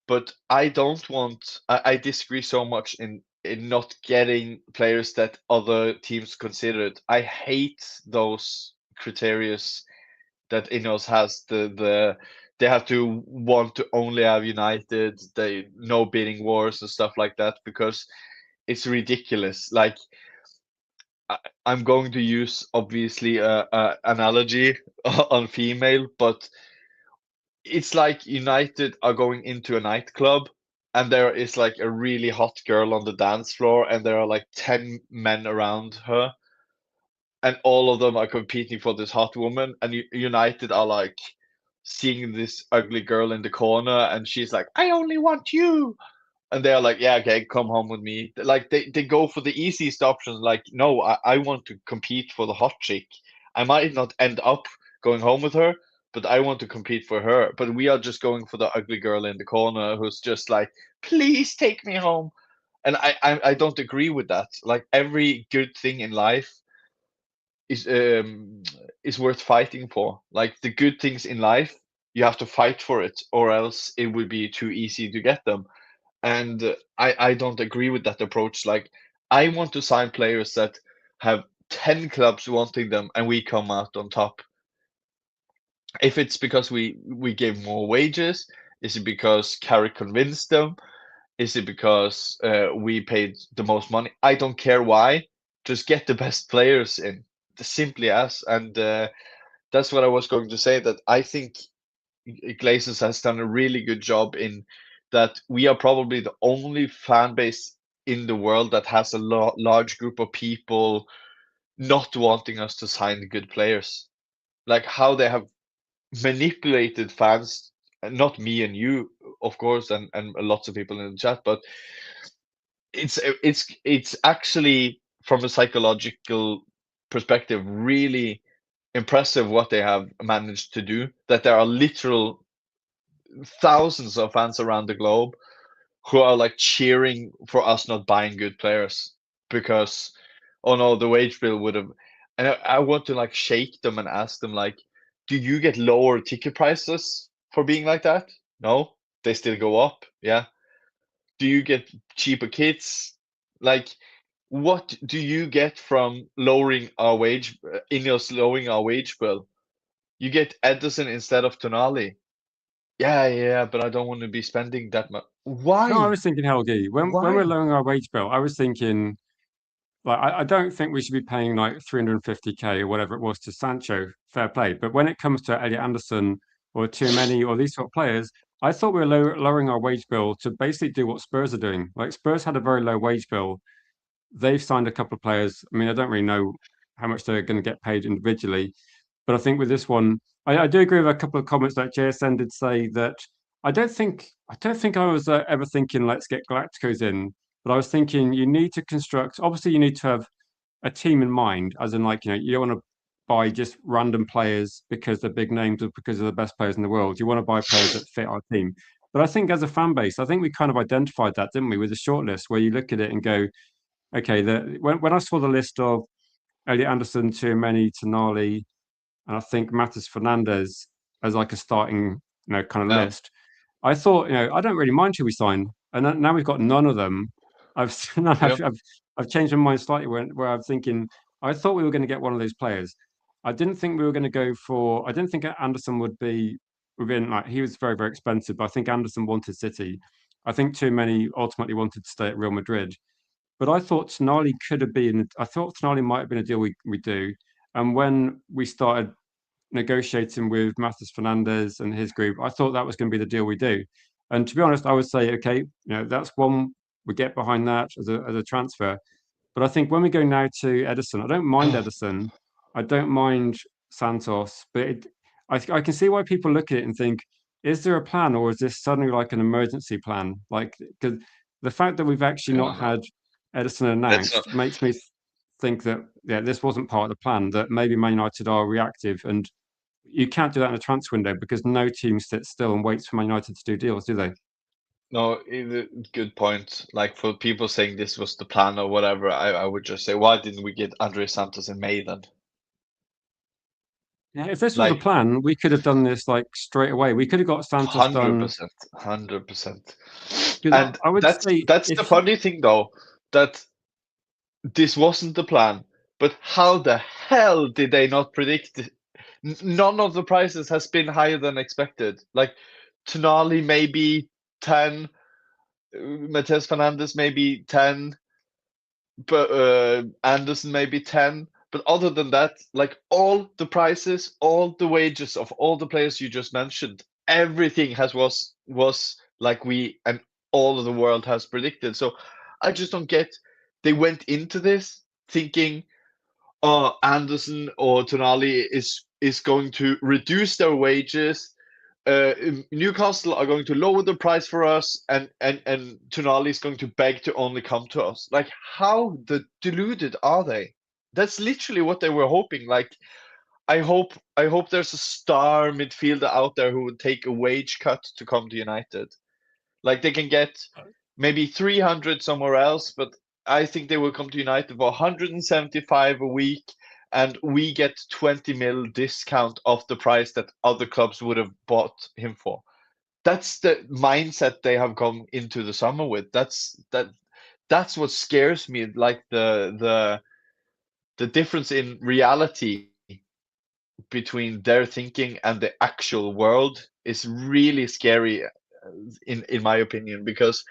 But I don't want. I disagree so much in not getting players that other teams considered. I hate those criterias that Ineos has. They have to want to only have United. They no bidding wars and stuff like that because it's ridiculous. Like I'm going to use obviously a analogy on female, but it's like United are going into a nightclub and there is like a really hot girl on the dance floor and there are like 10 men around her and all of them are competing for this hot woman and United are like seeing this ugly girl in the corner and she's like, I only want you, and they're like, yeah, okay, come home with me. Like they go for the easiest option. Like, no, I want to compete for the hot chick. I might not end up going home with her, but I want to compete for her. But we are just going for the ugly girl in the corner who's just like, please take me home. And I don't agree with that. Like every good thing in life is um is worth fighting for. Like the good things in life, you have to fight for it, or else it would be too easy to get them. And I don't agree with that approach. Like I want to sign players that have 10 clubs wanting them and we come out on top. If it's because we gave more wages, is it because Carrick convinced them? Is it because we paid the most money? I don't care why. Just get the best players in. Simply as. And that's what I was going to say. That I think Glazers has done a really good job in that we are probably the only fan base in the world that has a large group of people not wanting us to sign good players. Like how they have manipulated fans, not me and you, of course, and lots of people in the chat, but it's actually from a psychological perspective really impressive what they have managed to do. That there are literal thousands of fans around the globe who are like cheering for us not buying good players because oh no, the wage bill would have. And I want to like shake them and ask them like, do you get lower ticket prices for being like that? No, they still go up. Yeah, Do you get cheaper kits? Like, what do you get from lowering our wage, Ineos lowering our wage bill? You get Ederson instead of Tonali. Yeah, yeah, but I don't want to be spending that much. No, I Why? was thinking, Helgi, when we're Why? lowering our wage bill, I was thinking, like, I don't think we should be paying like 350K or whatever it was to Sancho, fair play. But when it comes to Elliot Anderson or too many or these sort of players, I thought we were lowering our wage bill to basically do what Spurs are doing. Like Spurs had a very low wage bill. They've signed a couple of players. I mean, I don't really know how much they're going to get paid individually, but I think with this one, I do agree with a couple of comments that JSN did say that I don't think I was ever thinking let's get Galacticos in, but I was thinking you need to construct. Obviously, you need to have a team in mind, as in like you don't want to buy just random players because they're big names or because they're the best players in the world. You want to buy players that fit our team. But I think as a fan base, I think we kind of identified that, didn't we, with the shortlist where you look at it and go, okay, when I saw the list of Elliot Anderson, Tchouaméni, Tonali, and I think Matas Fernandez as like a starting, kind of Yeah, list. I thought, I don't really mind who we sign, and now we've got none of them. I've now yeah. I've changed my mind slightly where I'm thinking I thought we were going to get one of those players. I didn't think we were going to go for. I didn't think Anderson would be within like he was very very expensive, but I think Anderson wanted City. I think too many ultimately wanted to stay at Real Madrid. But I thought Tonali could have been. I thought Tonali might have been a deal we do. And when we started negotiating with Matheus Fernandez and his group, I thought that was going to be the deal we do. And to be honest, I would say, okay, that's one we get behind that as a transfer. But I think when we go now to Ederson, I don't mind Ederson. I don't mind Santos, but I can see why people look at it and think, is there a plan or is this suddenly like an emergency plan? Like, because the fact that we've actually not No, had Ederson that's not. announced makes me think that, yeah, this wasn't part of the plan, that maybe Man United are reactive. And you can't do that in a transfer window because no team sits still and waits for Man United to do deals, do they? No, good point. Like for people saying this was the plan or whatever, I would just say, why didn't we get Andre Santos in May then? Yeah, if this was a Like plan, we could have done this like straight away. We could have got Santos done 100%, 100%. because And I would say that's the if funny thing though, that this wasn't the plan. But how the hell did they not predict it? None of the prices has been higher than expected. Like Tonali maybe 10, Matheus Fernandes maybe 10, but Anderson maybe 10. But other than that, like all the prices, all the wages of all the players you just mentioned, everything was like we and all of the world has predicted. So I just don't get. They went into this thinking, oh, Anderson or Tonali is going to reduce their wages. Newcastle are going to lower the price for us, and Tonali is going to beg to only come to us. Like, how deluded are they? That's literally what they were hoping. Like, I hope there's a star midfielder out there who would take a wage cut to come to United. Like they can get maybe 300 somewhere else, but I think they will come to United for 175 a week, and we get 20 mil discount off the price that other clubs would have bought him for. That's the mindset they have come into the summer with. That's what scares me. Like the difference in reality between their thinking and the actual world is really scary, in my opinion, because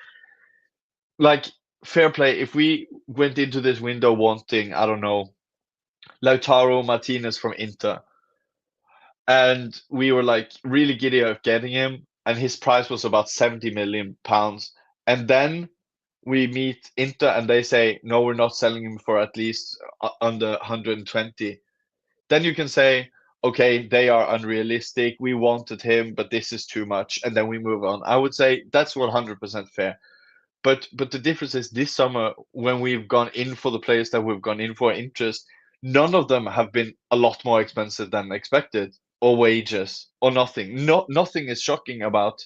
like fair play, if we went into this window wanting, I don't know, Lautaro Martinez from Inter, and we were like really giddy of getting him, and his price was about 70 million pounds, and then we meet Inter and they say, no, we're not selling him for at least under 120, then you can say, okay, they are unrealistic. We wanted him, but this is too much, and then we move on. I would say that's 100% fair. But the difference is this summer when we've gone in for the players that we've gone in for interest, none of them have been a lot more expensive than expected, or wages, or nothing. Nothing is shocking about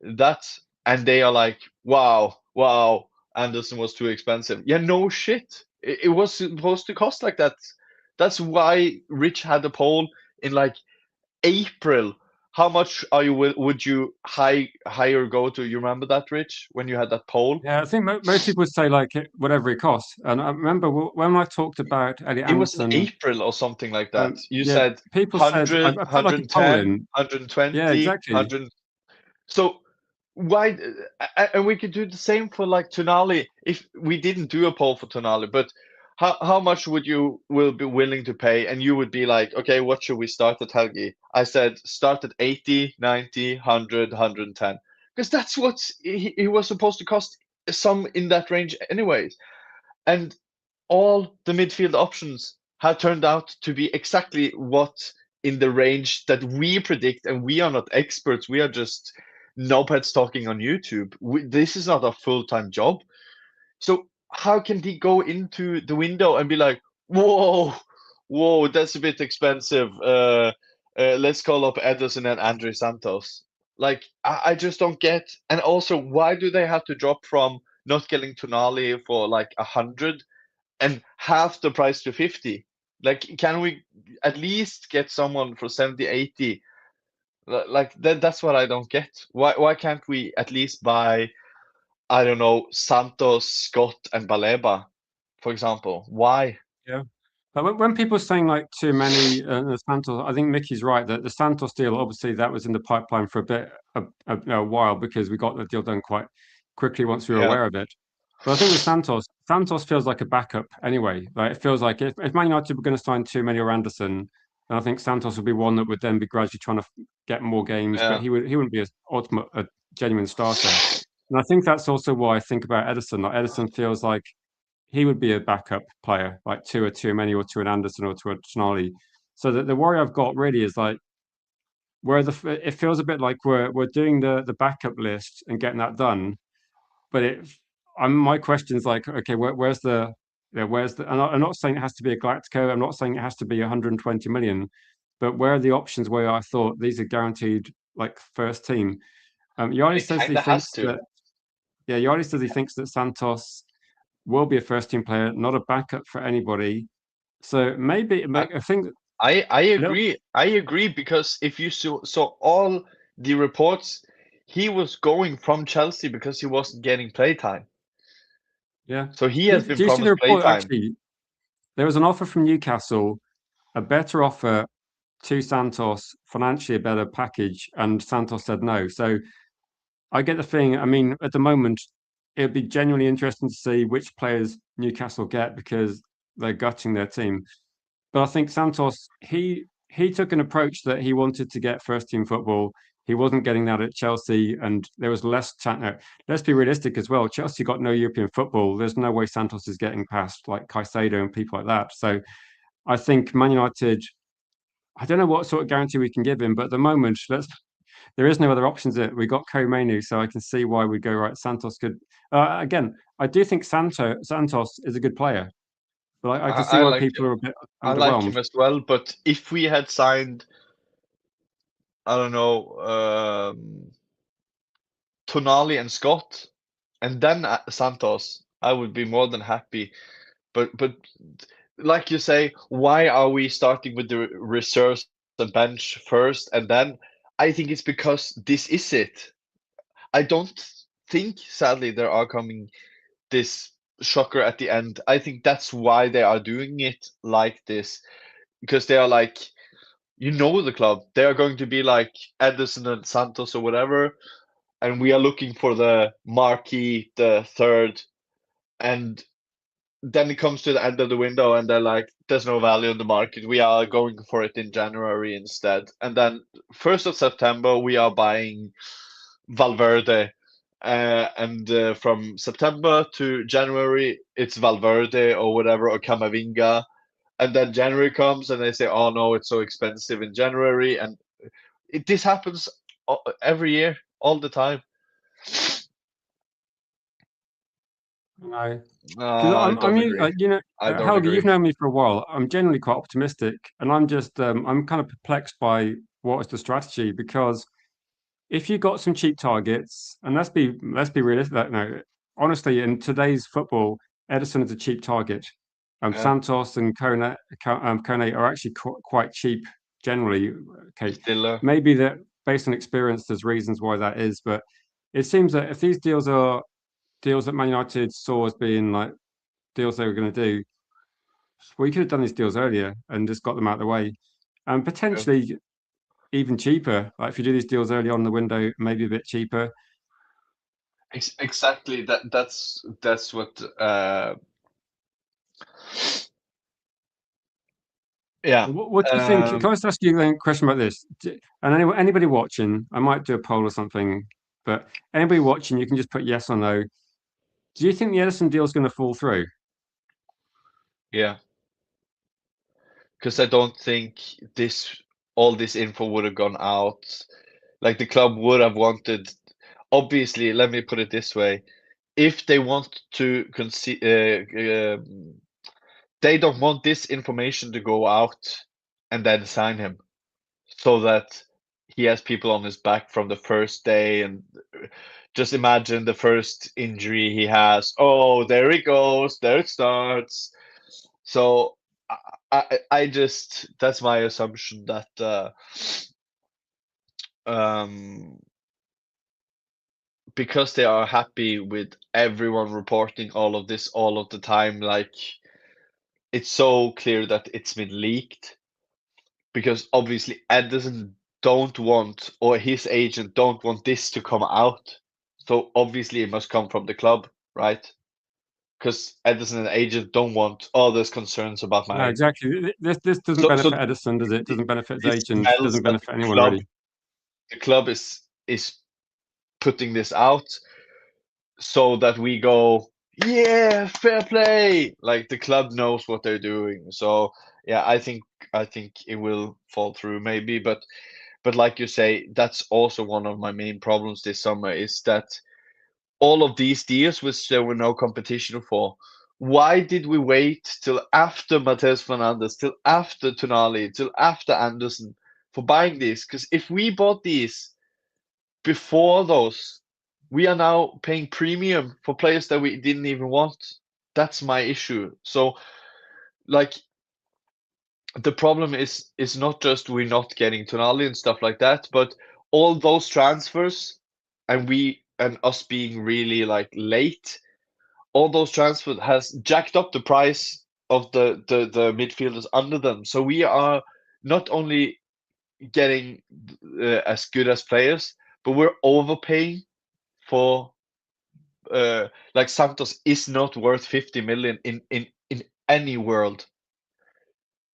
that. And they are like, wow, wow, Anderson was too expensive. Yeah, no shit. It was supposed to cost like that. That's why Rich had a poll in like April how much would you higher go to? You remember that, Rich, when you had that poll? Yeah, I think most people would say like whatever it costs. And I remember when I talked about Elliot It was in Anderson, April or something like that. You yeah, said people said 100, I put like a poll in. Yeah, 120, exactly. 100. So why? And we could do the same for like Tonali if we didn't do a poll for Tonali. But how much would you will be willing to pay? And you would be like, okay, what should we start at, Helgi? I said start at 80, 90, 100, 110. Because that's what he was supposed to cost, some in that range anyways. And all the midfield options have turned out to be exactly what in the range that we predict, and we are not experts. We are just knobheads talking on YouTube. This is not a full-time job. So how can he go into the window and be like, whoa, whoa, that's a bit expensive. Let's call up Ederson and Andre Santos. Like, I just don't get. And also, why do they have to drop from not getting Tonali for like 100 and half the price to 50? Like, can we at least get someone for 70, 80? Like that's what I don't get. Why can't we at least buy, I don't know, Santos, Scott, and Baleba, for example? Why? Yeah. But when people are saying like too many Santos, I think Mickey's right that the Santos deal, obviously, that was in the pipeline for a while because we got the deal done quite quickly once we were Yeah, aware of it. But I think with Santos feels like a backup anyway. Like it feels like if Man United were going to sign too many or Anderson, then I think Santos would be one that would then be gradually trying to get more games, but yeah. he wouldn't be a genuine starter. And I think that's also why I think about Ederson. Like Ederson feels like he would be a backup player, like to a Tchouaméni or to an Anderson or to a Tonali. So the worry I've got really is like where it feels a bit like we're doing the backup list and getting that done, but my question is like, okay, where's the where's the? And I'm not saying it has to be a Galactico. I'm not saying it has to be 120 million, but where are the options where I thought these are guaranteed like first team? Yari It says kind he of has thinks to. that Yari says he thinks that Santos will be a first team player, not a backup for anybody. So maybe I, I think I I don't. agree. I agree because if you saw all the reports, he was going from Chelsea because he wasn't getting playtime. Yeah. So he has been Do you see the promised report? playtime. Actually, there was an offer from Newcastle, a better offer to Santos, financially a better package, and Santos said no. So I get the thing. I mean, at the moment, it'd be genuinely interesting to see which players Newcastle get because they're gutting their team. But I think Santos, he took an approach that he wanted to get first team football. He wasn't getting that at Chelsea, and there was less chance. No, let's be realistic as well. Chelsea got no European football. There's no way Santos is getting past like Caicedo and people like that. So I think Man United. I don't know what sort of guarantee we can give him, but at the moment, there is no other options. We got Komenu, so I can see why we go right. Santos could again. I do think Santos is a good player, but I can see I why like people him. are a bit I like him underwhelmed. as well. But if we had signed, I don't know, Tonali and Scott, and then Santos, I would be more than happy. But like you say, why are we starting with the reserves and bench first, and then I think it's because this is it. I don't think, sadly, there are coming this shocker at the end. I think that's why they are doing it like this, because they are like, the club. They are going to be like Ederson and Santos or whatever, and we are looking for the marquee, the third, and then it comes to the end of the window and they're like, there's no value in the market. We are going for it in January instead. And then 1st of September, we are buying Valverde. And from September to January, it's Valverde or whatever, or Camavinga. And then January comes and they say, oh no, it's so expensive in January. And this happens every year, all the time. No, because I don't agree. I don't Helga, you've agree. known me for a while. I'm generally quite optimistic, and I'm kind of perplexed by what is the strategy because if you got some cheap targets, and let's be realistic, no, honestly, in today's football, Ederson is a cheap target. Yeah, Santos and Kone are actually quite cheap generally. Okay, still. maybe that. based on experience, there's reasons why that is. But it seems that if these deals are deals that Man United saw as being like deals they were going to do, we could have done these deals earlier and just got them out of the way, and Yeah. potentially even cheaper. Like if you do these deals early on in the window, maybe a bit cheaper. Exactly. That's what. Yeah. What do you think? Can I just ask you a question about this? And anybody watching, I might do a poll or something, but anybody watching, you can just put yes or no. Do you think the Ederson deal is going to fall through? Yeah. Because I don't think all this info would have gone out. Like the club would have wanted. Obviously, let me put it this way: if they want to they don't want this information to go out and then sign him, so that he has people on his back from the first day. And just imagine the first injury he has. Oh, there he goes. There it starts. So I just that's my assumption that um, because they are happy with everyone reporting all of this all of the time, like it's so clear that it's been leaked. Because obviously Ederson don't want, or his agent don't want this to come out. So obviously it must come from the club, right? Because Ederson and the agent don't want all those concerns about No, my. exactly. This doesn't So benefit Ederson, does it? Doesn't benefit his it agent. smells Doesn't that benefit anyone really. the club is putting this out so that we go, yeah, fair play. Like the club knows what they're doing. So yeah, I think it will fall through maybe, but like you say, that's also one of my main problems this summer is that all of these deals which there were no competition for. Why did we wait till after Matheus Fernandes, till after Tonali, till after Anderson for buying these? Because if we bought these before those, we are now paying premium for players that we didn't even want. That's my issue. So, like, the problem is not just we're not getting Tonali and stuff like that, but all those transfers and us being really like late, all those transfers has jacked up the price of the midfielders under them. So we are not only getting as good as players, but we're overpaying for like Santos is not worth 50 million in any world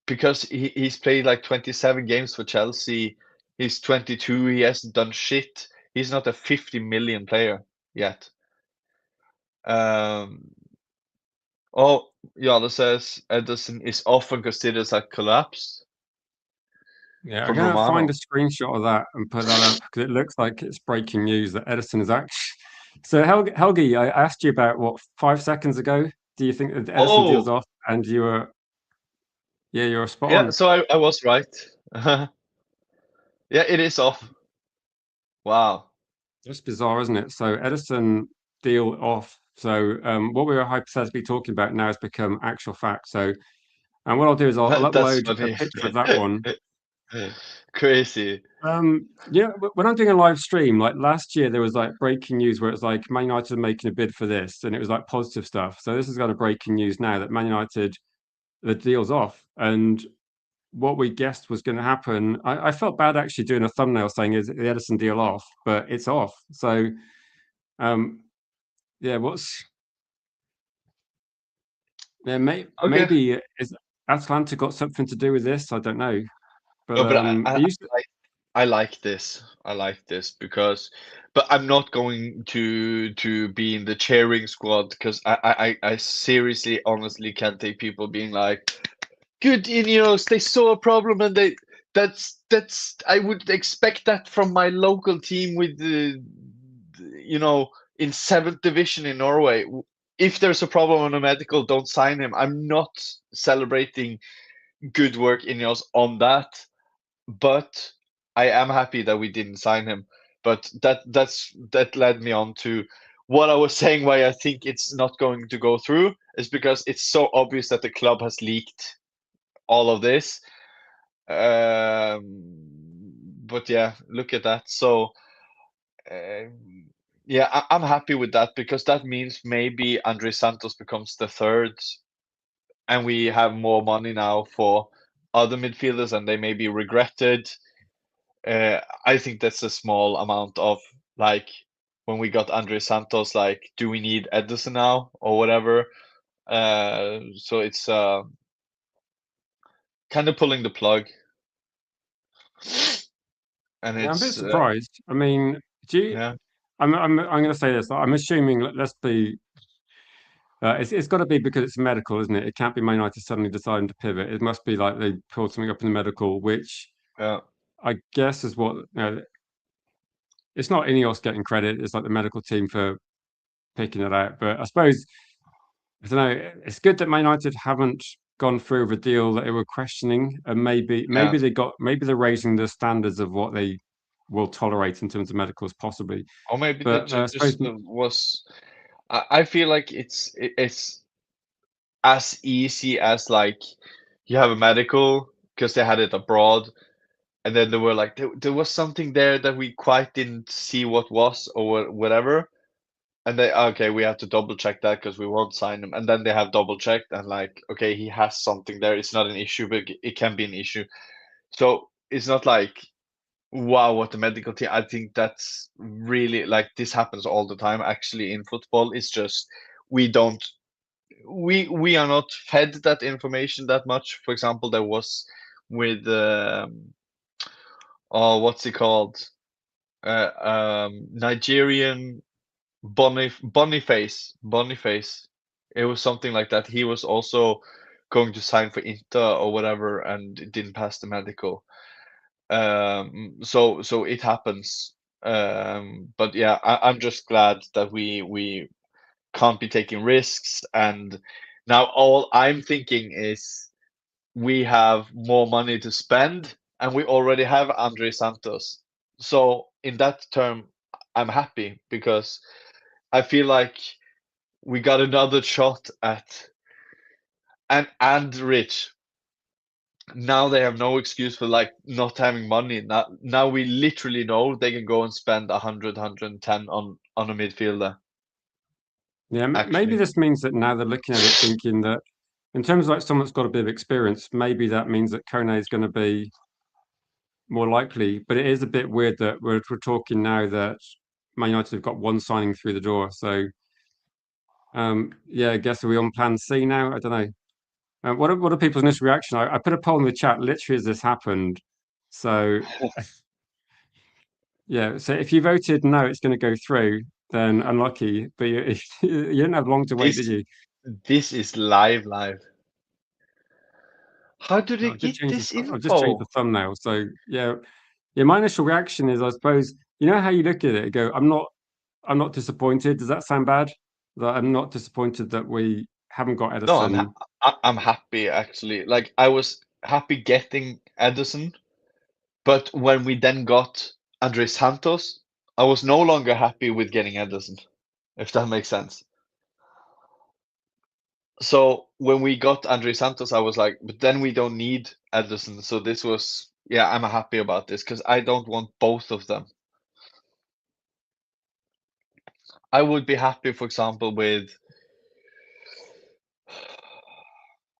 because he's played like 27 games for Chelsea. He's 22. He hasn't done shit. He's not a 50 million player yet. Um, oh, Yala says Ederson is often considered a collapse Yeah, I'm from gonna find a Romano. screenshot of that and put that up because it looks like it's breaking news that Ederson is actually. So Helgi, I asked you about what 5 seconds ago. Do you think that the Ederson deal's Oh, off? And you were, yeah, you were spot yeah. on. So I was right. Yeah, it is off. Wow. That's bizarre, isn't it? So Ederson deal off. So what we were hypothetically talking about now has become actual fact. So and what I'll do is I'll That's upload a funny. picture of that one. Crazy. Yeah, when I'm doing a live stream, like last year, there was like breaking news where it's like Man United are making a bid for this, and it was like positive stuff. So this is kind of breaking news now that Man United, the deal's off, and what we guessed was going to happen. I felt bad actually doing a thumbnail saying is the Edison deal off, but it's off. So um, yeah, Okay. maybe is Atlanta got something to do with this? I don't know, but No, but it used to, I like this. I like this because, but I'm not going to be in the cheering squad because I seriously, honestly can't take people being like, good Ineos, they saw a problem and they that's I would expect that from my local team with you know in seventh division in Norway. If there's a problem on a medical, don't sign him. I'm not celebrating good work Ineos on that, but I am happy that we didn't sign him. But that led me on to what I was saying. Why I think it's not going to go through is because it's so obvious that the club has leaked all of this. Um, but yeah, look at that. So yeah, I'm happy with that because that means maybe Andre Santos becomes the third, and we have more money now for other midfielders, and they may be regretted. I think that's a small amount of like when we got Andre Santos, like, do we need Ederson now or whatever? So it's kind of pulling the plug, and Yeah, I'm a bit it's surprised. I mean, do you, yeah, I'm going to say this. I'm assuming. Let's be. It's got to be because it's medical, isn't it? It can't be Man United suddenly deciding to pivot. It must be like they pulled something up in the medical, which yeah, I guess is what. It's not Ineos getting credit. It's like the medical team for picking it out. But I suppose I don't know. It's good that Man United haven't gone through with a deal that they were questioning, and yeah. maybe they're raising the standards of what they will tolerate in terms of medicals, possibly. Or maybe that But I suppose, just was. I feel like it's as easy as like you have a medical because they had it abroad, and then they were like there was something there that we quite didn't see what was or whatever, and they okay we have to double check that because we won't sign him, and then they have double checked and like okay he has something there. It's not an issue, but it can be an issue. So it's not like wow what the medical team. I think that's really like this happens all the time actually in football. It's just we don't we are not fed that information that much. For example, there was with oh what's he called? Nigerian Boniface. It was something like that. He was also going to sign for Inter or whatever, and it didn't pass the medical. So it happens. But yeah, I'm just glad that we can't be taking risks. And now all I'm thinking is we have more money to spend, and we already have Andre Santos. So in that term, I'm happy because I feel like we got another shot at and Rich. Now they have no excuse for like not having money. Now we literally know they can go and spend 100, 110 on a midfielder. yeah, maybe Actually, this means that now they're looking at it thinking that in terms of like someone that's got a bit of experience, maybe that means that KONE is going to be more likely. But it is a bit weird that we're talking now that Man United have got one signing through the door. So yeah, I guess are we on plan C now? I don't know. What are people's initial reaction? I put a poll in the chat literally as this happened. So yeah, so if you voted no, it's going to go through, then unlucky. But you didn't have long to wait, did this you? this is live. How do they get this I've just changed info? the thumbnail. So yeah, yeah. My initial reaction is, I suppose, you know how you look at it and go, I'm not disappointed. Does that sound bad? That I'm not disappointed that we haven't got No, Edison. I'm happy actually. Like I was happy getting Ederson, but when we then got Andre Santos, I was no longer happy with getting Ederson, if that makes sense. So when we got Andre Santos, I was like, but then we don't need Ederson. So this was, yeah, I'm happy about this because I don't want both of them. I would be happy, for example, with,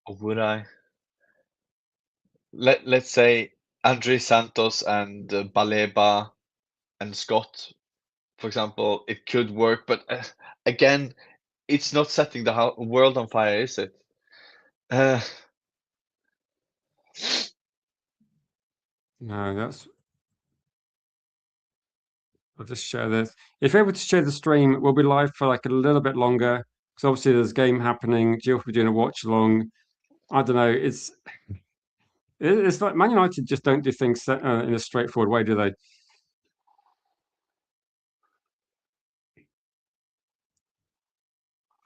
or would I? Let's say Andre Santos and Baleba and Scott, for example, it could work, but again, it's not setting the world on fire, is it? Uh, No, that's. I'll just share this. If you're able to share the stream, we'll be live for like a little bit longer because obviously there's a game happening. Jill will be doing a watch along. I don't know. It's like Man United just don't do things in a straightforward way, do they?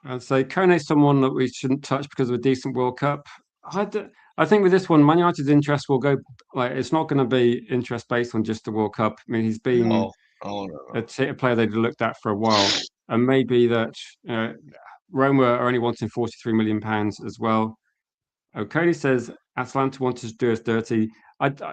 I'd say Kone's someone that we shouldn't touch because of a decent World Cup. I, d- I think with this one, Man United's interest will go like it's not going to be interest based on just the World Cup. I mean, he's been no, no, no, a no. player they've looked at for a while, and maybe that Roma are only wanting £43 million as well. Cody says Atlanta wanted to do us dirty.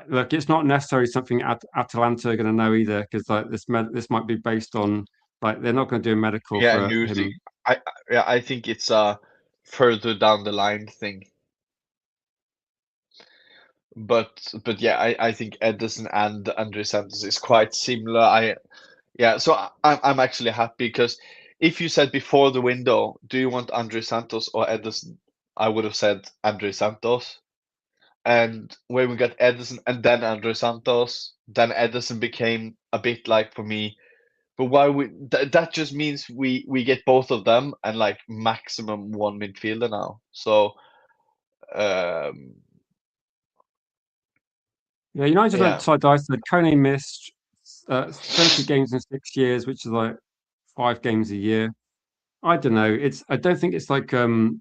look, it's not necessarily something Atalanta are going to know either, because like this might be based on like they're not going to do a medical Yeah, a for new thing. him. I think it's a further down the line thing. But yeah, I think Ederson and Andre Santos is quite similar. So I'm actually happy because if you said before the window, do you want Andre Santos or Ederson? I would have said Andre Santos. And when we got Ederson and then Andre Santos, then Ederson became a bit like for me. But why that just means we get both of them and like maximum one midfielder now. So um Yeah, United yeah. side I said KONE missed 30 games in 6 years, which is like 5 games a year. I don't know. I don't think it's like that.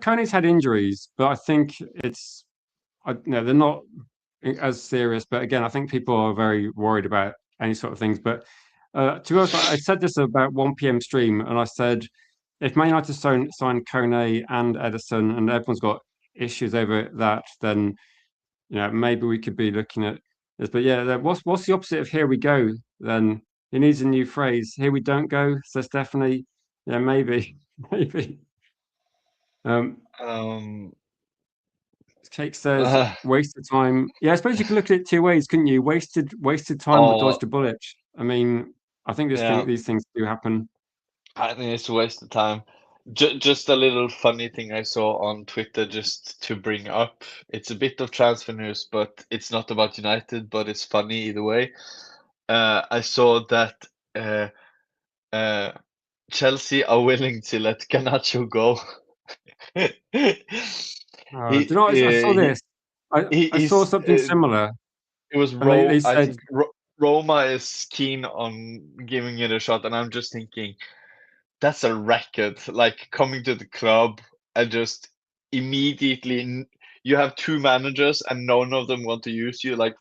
KONE's had injuries, but I think they're not as serious. But again, I think people are very worried about any sort of things. But to be honest, I said this about 1 p.m. stream, and I said if Man United sign KONE and Ederson, and everyone's got issues over that, then maybe we could be looking at this. But yeah, what's the opposite of here we go? Then it needs a new phrase. Here we don't go. So Stephanie, yeah, maybe, maybe. Um, Um Kate says uh, wasted time. Yeah, I suppose you could look at it two ways, couldn't you? Wasted time or oh dodged a bullet. I mean, I think yeah, these things do happen. I think it's a waste of time. Just a little funny thing I saw on Twitter just to bring up. It's a bit of transfer news, but it's not about United, but it's funny either way. I saw that uh, uh, Chelsea are willing to let Garnacho go. Do you know what? I saw He this. I saw he's something similar, it was and they I said think Roma is keen on giving it a shot, and I'm just thinking that's a record. Like coming to the club and just immediately you have two managers and none of them want to use you. Like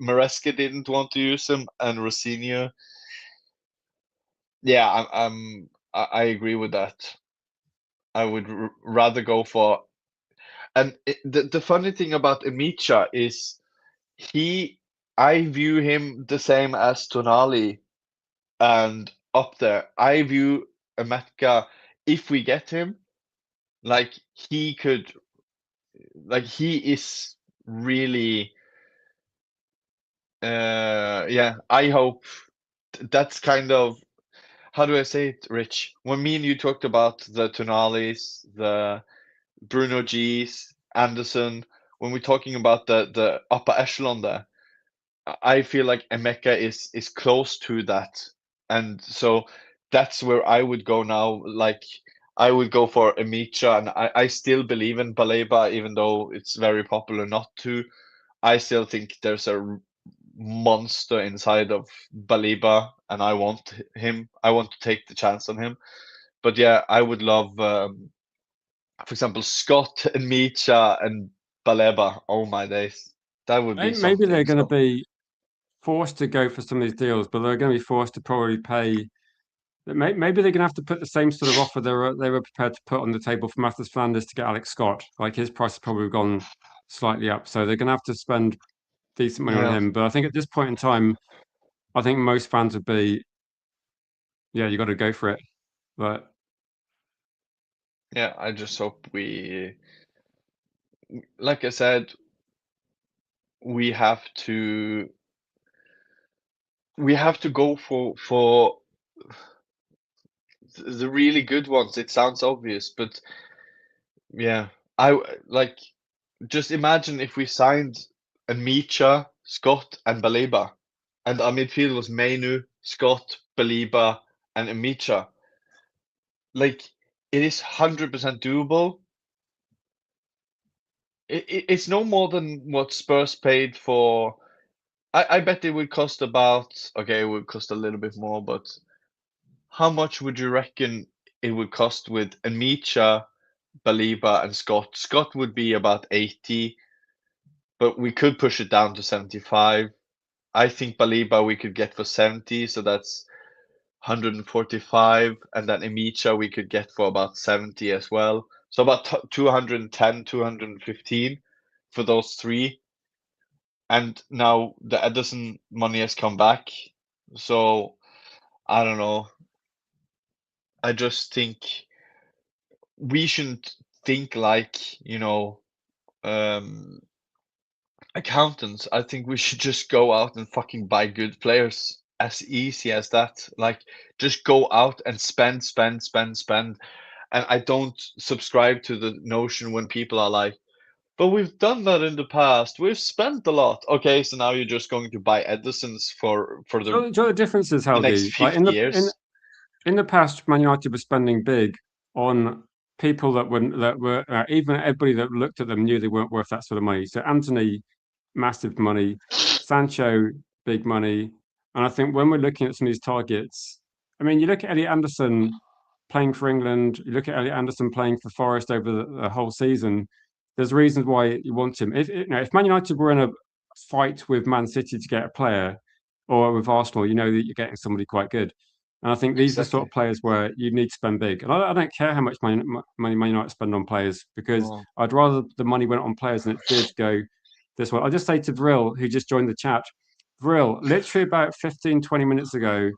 Maresca didn't want to use him, and Rosinha. Yeah, I agree with that. I would rather go for. And the funny thing about Emicha is he, I view him the same as Tonali and up there. I view Emetka, if we get him, like he could, like he is really, yeah. I hope that's kind of how do I say it, Rich? When me and you talked about the Tonalis, the Bruno G's, Anderson, when we're talking about the upper echelon there, I feel like Emeka is close to that, and so that's where I would go now. Like I would go for Emicha, and I still believe in Baleba, even though it's very popular not to. I still think there's a monster inside of Baleba, and I want him. I want to take the chance on him. But yeah, I would love, for example, Scott and Micha and Baleba. Oh my days, that would be maybe they're something. going to So be forced to go for some of these deals, but they're going to be forced to probably pay. Maybe they're going to have to put the same sort of offer they were prepared to put on the table for Mathis Flanders to get Alex Scott. Like his price has probably gone slightly up, so they're going to have to spend decent money on yeah, him. But I think at this point in time, I think most fans would be, yeah, you got to go for it. But yeah. I just hope like I said, we have to we have to go for the really good ones. It sounds obvious, but yeah, like just imagine if we signed a Micha, Scott, and Baleba, and our midfield was Mainu, Scott, Baleba, and Micha. Like it is 100% doable. It's no more than what Spurs paid for. I bet it would cost about, okay, it would cost a little bit more, but how much would you reckon it would cost with Amicha, Baliba, and Scott? Scott would be about 80, but we could push it down to 75. I think Baliba we could get for 70, so that's 145, and then Amicha we could get for about 70 as well. So about 210, 215. for those three, and now the Ederson money has come back. So I don't know. I just think we shouldn't think like, um, accountants. I think we should just go out and fucking buy good players. As easy as that. Like, just go out and spend, spend, spend, spend. And I don't subscribe to the notion when people are like, but we've done that in the past. We've spent a lot. Okay, so now you're just going to buy Edersons for Do you know the difference is, the next Helgi? Like 50 years. in the past, Man United were spending big on people that were even everybody that looked at them knew they weren't worth that sort of money. So Anthony, massive money, Sancho, big money, and I think when we're looking at some of these targets, I mean, you look at Elliot Anderson playing for England, you look at Elliot Anderson playing for Forest over the whole season. There's reasons why you want him. If Man United were in a fight with Man City to get a player, or with Arsenal, you know that you're getting somebody quite good. And I think these are the sort Exactly. of players where you need to spend big. And I don't care how much money Man United spend on players, because Oh, I'd rather the money went on players than it did go this way. I'll just say to Vril, who just joined the chat, Vril, literally about 15, 20 minutes ago,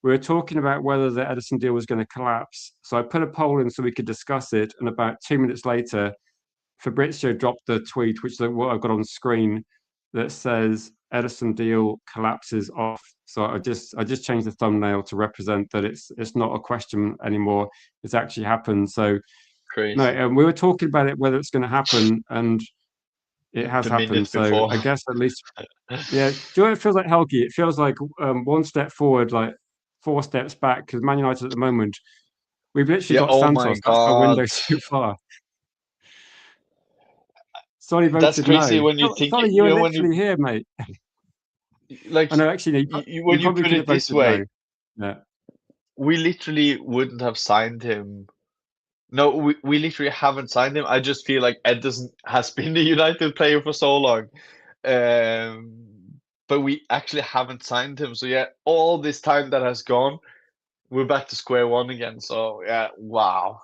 we were talking about whether the Ederson deal was going to collapse. So I put a poll in so we could discuss it. And about 2 minutes later, Fabrizio dropped the tweet, which is what I've got on screen, that says Ederson deal collapses off. So I just changed the thumbnail to represent that it's not a question anymore. It's actually happened. So no, crazy. we were talking about it whether it's going to happen, and it has The happened. minute So before. I guess at least, yeah. Do you know what it feels like, Helgi? It feels like one step forward, like four steps back. Because Man United at the moment, we've literally Yeah, got oh my Santos. That's our window God. so far. Sorry, That's voted no. crazy when you think Sorry, it, you were literally here, mate. like I know, actually, when you you probably put could have it this voted no. way, Yeah. we literally wouldn't have signed him. No, we literally haven't signed him. I just feel like Ederson has been the United player for so long. Um, but we actually haven't signed him. So yeah, all this time that has gone, we're back to square one again. So yeah, wow.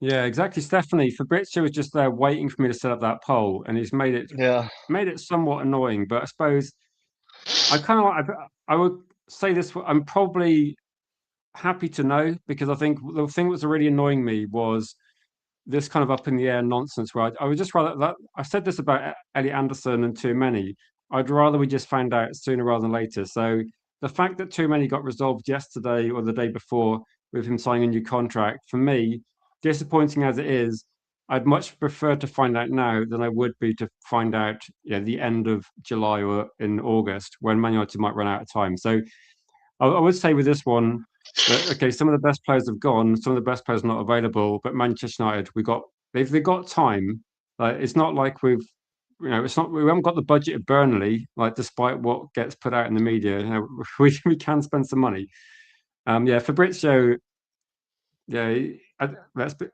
Yeah, exactly. Stephanie, Fabrizio was just there waiting for me to set up that poll, and he's Yeah, made it somewhat annoying. But I suppose I kind of like, I would say this. I'm probably happy to know, because I think the thing that was really annoying me was this kind of up in the air nonsense where I would just rather that I said this about Elliot Anderson and too many. I'd rather we just find out sooner rather than later. So the fact that too many got resolved yesterday or the day before with him signing a new contract, for me, disappointing as it is, I'd much prefer to find out now than I would be to find out, the end of July or in August, when Man United might run out of time. So I would say with this one that, okay, some of the best players have gone, some of the best players are not available, but Manchester United, they've got time. Like, it's not like it's not, we haven't got the budget of Burnley. Like, despite what gets put out in the media, we can spend some money. Yeah, Fabrizio, yeah,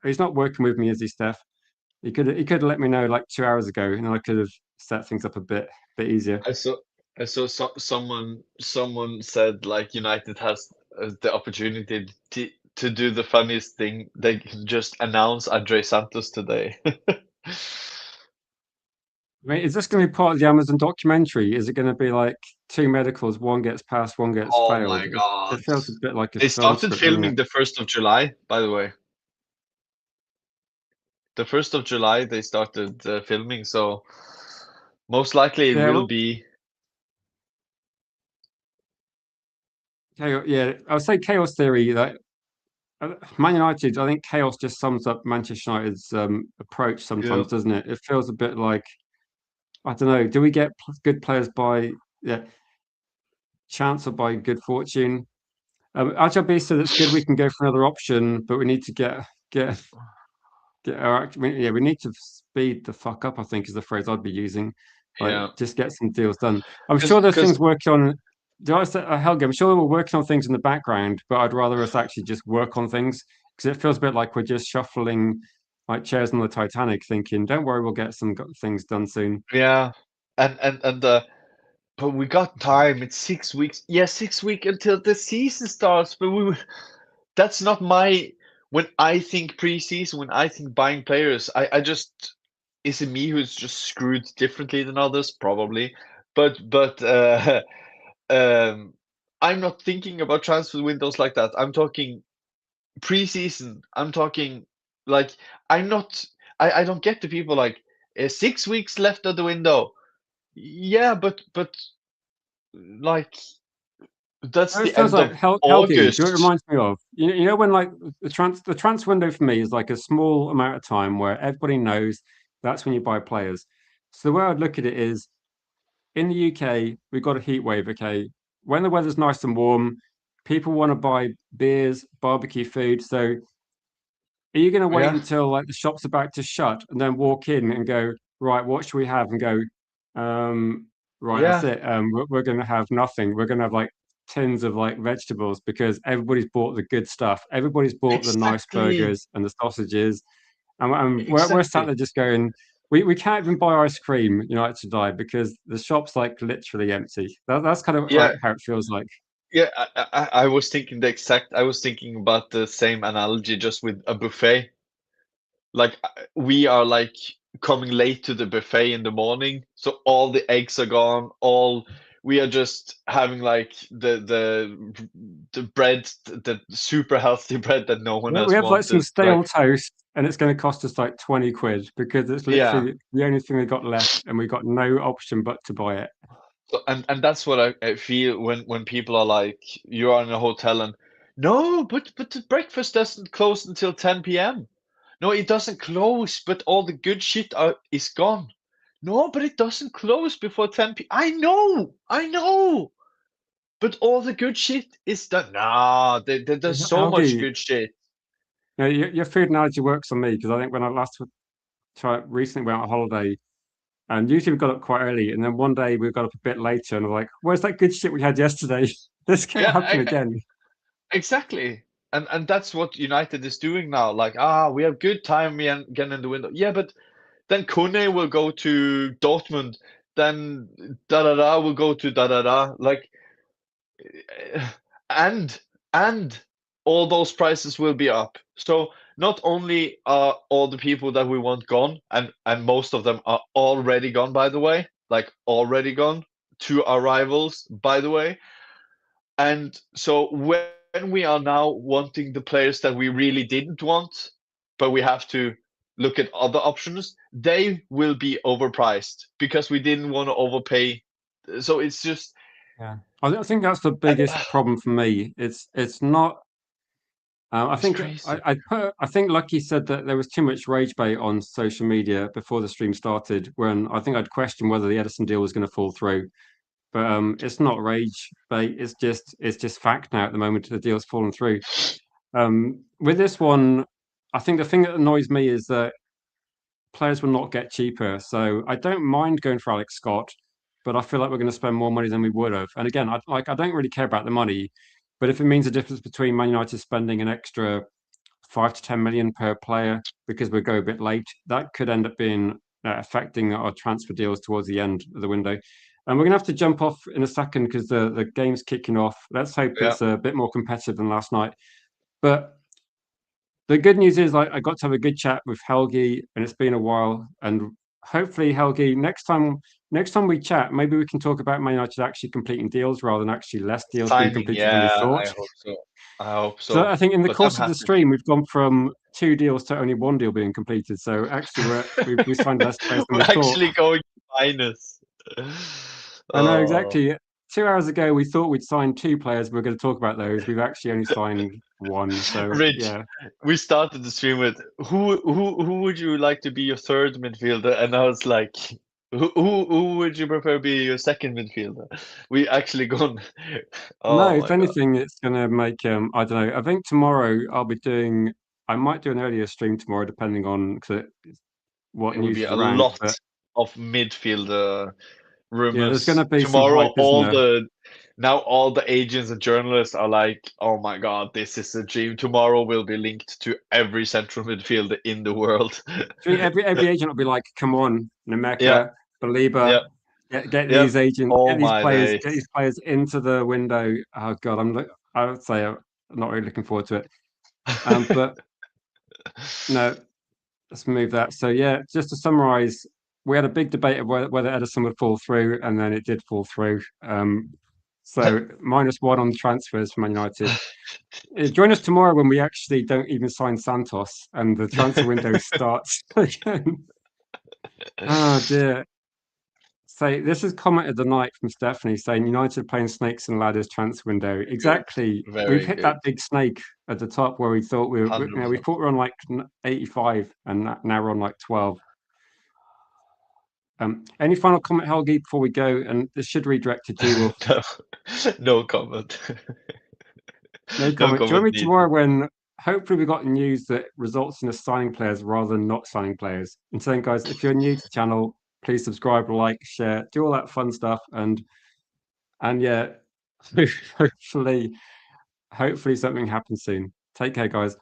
he's not working with me, is he, Steph? He could have let me know like 2 hours ago, and I could have set things up a bit easier. I saw someone said like United has the opportunity to do the funniest thing. They can just announce Andre Santos today. I mean, is this going to be part of the Amazon documentary? Is it going to be like two medicals, one gets passed, one gets Oh failed? my It God. feels a bit like a They film started script, doesn't filming it? the 1st of July, by the way. The 1st of July they started filming, so most likely it Yeah, will well, be. yeah, I would say chaos theory. That Man United, I think chaos just sums up Manchester United's approach Yeah. sometimes, doesn't it? It feels a bit like, I don't know. Do we get good players by, yeah, chance or by good fortune? RJB said it's good. We can go for another option, but we need to get get our yeah, we need to speed the fuck up, I think is the phrase I'd be using. Like, Yeah. just get some deals done. I'm sure there's Because things working on. Do I say, Helge, I'm sure we're working on things in the background, but I'd rather us actually just work on things, because it feels a bit like we're just shuffling like chairs on the Titanic, thinking, don't worry, we'll get some things done soon. yeah, and but we got time. It's 6 weeks. Yeah, 6 weeks until the season starts. But that's not my. When I think preseason, when I think buying players, I just is it me who's just screwed differently than others? Probably, but I'm not thinking about transfer windows like that. I'm talking preseason. I'm talking like I'm not. I don't get the people like 6 weeks left of the window. Yeah, but like that's It the feels end like of Helgi. Do you know what it August. reminds me of? You know when like the transfer window for me is like a small amount of time where everybody knows that's when you buy players. So the way I'd look at it is in the UK, we've got a heat wave, okay? When the weather's nice and warm, people want to buy beers, barbecue food. So are you going to wait Yeah, until like the shop's about to shut and then walk in and go, right, what should we have? And go, right, that's yeah, it. We're going to have nothing. We're going to have like tins of like vegetables because everybody's bought the good stuff. Everybody's bought the nice exactly, burgers and the sausages. And we're sat exactly. there just going, we can't even buy ice cream, United to die, because the shop's like literally empty. That's kind of Yeah, like how it feels like. yeah. I was thinking the exact. I was thinking about the same analogy, just with a buffet. Like we are like coming late to the buffet in the morning, so all the eggs are gone. All we are just having like the bread, the super healthy bread that no one We has have like some wanted. Like stale toast, and it's going to cost us like 20 quid because it's yeah. literally the only thing we got left, and we got no option but to buy it. So, and that's what I feel when people are like, you're in a hotel and no, but the breakfast doesn't close until 10 p.m. No, it doesn't close, but all the good shit is gone. No, but it doesn't close before 10 p. I know, but all the good shit is done. Nah, there's so much Helgi, good shit. your food analogy works on me because I think when I last recently went on holiday, and usually we got up quite early, and then one day we got up a bit later, and I'm like, "Where's that good shit we had yesterday? This can't Yeah, happen again." exactly. And that's what United is doing now. Like, we have good time again in the window. Yeah, but then KONE will go to Dortmund. Then da da da will go to da da da. Like, and and all those prices will be up. So not only are all the people that we want gone, and most of them are already gone, by the way, like already gone to our rivals, by the way. And so when we are now wanting the players that we really didn't want, but we have to look at other options, they will be overpriced because we didn't want to overpay. So it's just Yeah, I think that's the biggest problem for me. It's not. I it's think crazy. I think Lucky said that there was too much rage bait on social media before the stream started. When I think I'd questioned whether the Ederson deal was going to fall through, but it's not rage bait. It's just fact now at the moment. The deal's fallen through. With this one, I think the thing that annoys me is that players will not get cheaper. So I don't mind going for Alex Scott, but I feel like we're going to spend more money than we would have. And again, I don't really care about the money, but if it means a difference between Man United spending an extra 5 to 10 million per player because we go a bit late, that could end up being affecting our transfer deals towards the end of the window. And we're going to have to jump off in a second because the game's kicking off. Let's hope Yeah, it's a bit more competitive than last night. But the good news is I got to have a good chat with Helgi, and it's been a while. And hopefully, Helgi, next time we chat, maybe we can talk about Man United actually completing deals rather than actually less deals being signing. completed than we Yeah, thought. I hope so. I hope So so. I think in the But I'm course of the happy. stream, we've gone from two deals to only one deal being completed. So actually, we signed less players than We're we thought. actually going minus. I know Oh, exactly. 2 hours ago, we thought we'd signed two players. We're going to talk about those. We've actually only signed one. So Rich, yeah, we started the stream with who would you like to be your third midfielder? And I was like, who would you prefer be your second midfielder? We actually gone. no. Oh If my God. anything, it's going to make I don't know. I think tomorrow I'll be doing. I might do an earlier stream tomorrow, depending on what It will news be is a around. lot But of midfielder yeah, there's going rumors to be some tomorrow. hype, isn't there? Now all the agents and journalists are like, "Oh my God, this is a dream." Tomorrow will be linked to every central midfielder in the world. I think every agent will be like, "Come on, Yeah, Nemeka, yeah, Baliba, get yeah. these agents, Oh my get days. these players into the window." Oh God, I would say I'm not really looking forward to it. But no, let's move that. So yeah, just to summarize, we had a big debate of whether Ederson would fall through, and then it did fall through. So -1 on transfers for Man United. Join us tomorrow when we actually don't even sign Santos and the transfer window starts again. Oh dear. So this is comment of the night from Stephanie saying United playing snakes and ladders transfer window. Good. Exactly. We've Very hit good. that big snake at the top where we thought we 100%. thought we were on like 85 and now we're on like 12. Any final comment, Helgi, before we go? And this should redirect to G Wolf. No, no comment. No No comment. Join comment me needed. tomorrow when hopefully we got news that results in us signing players rather than not signing players. And saying, guys, if you're new to the channel, please subscribe, like, share, do all that fun stuff, and yeah, hopefully something happens soon. Take care, guys.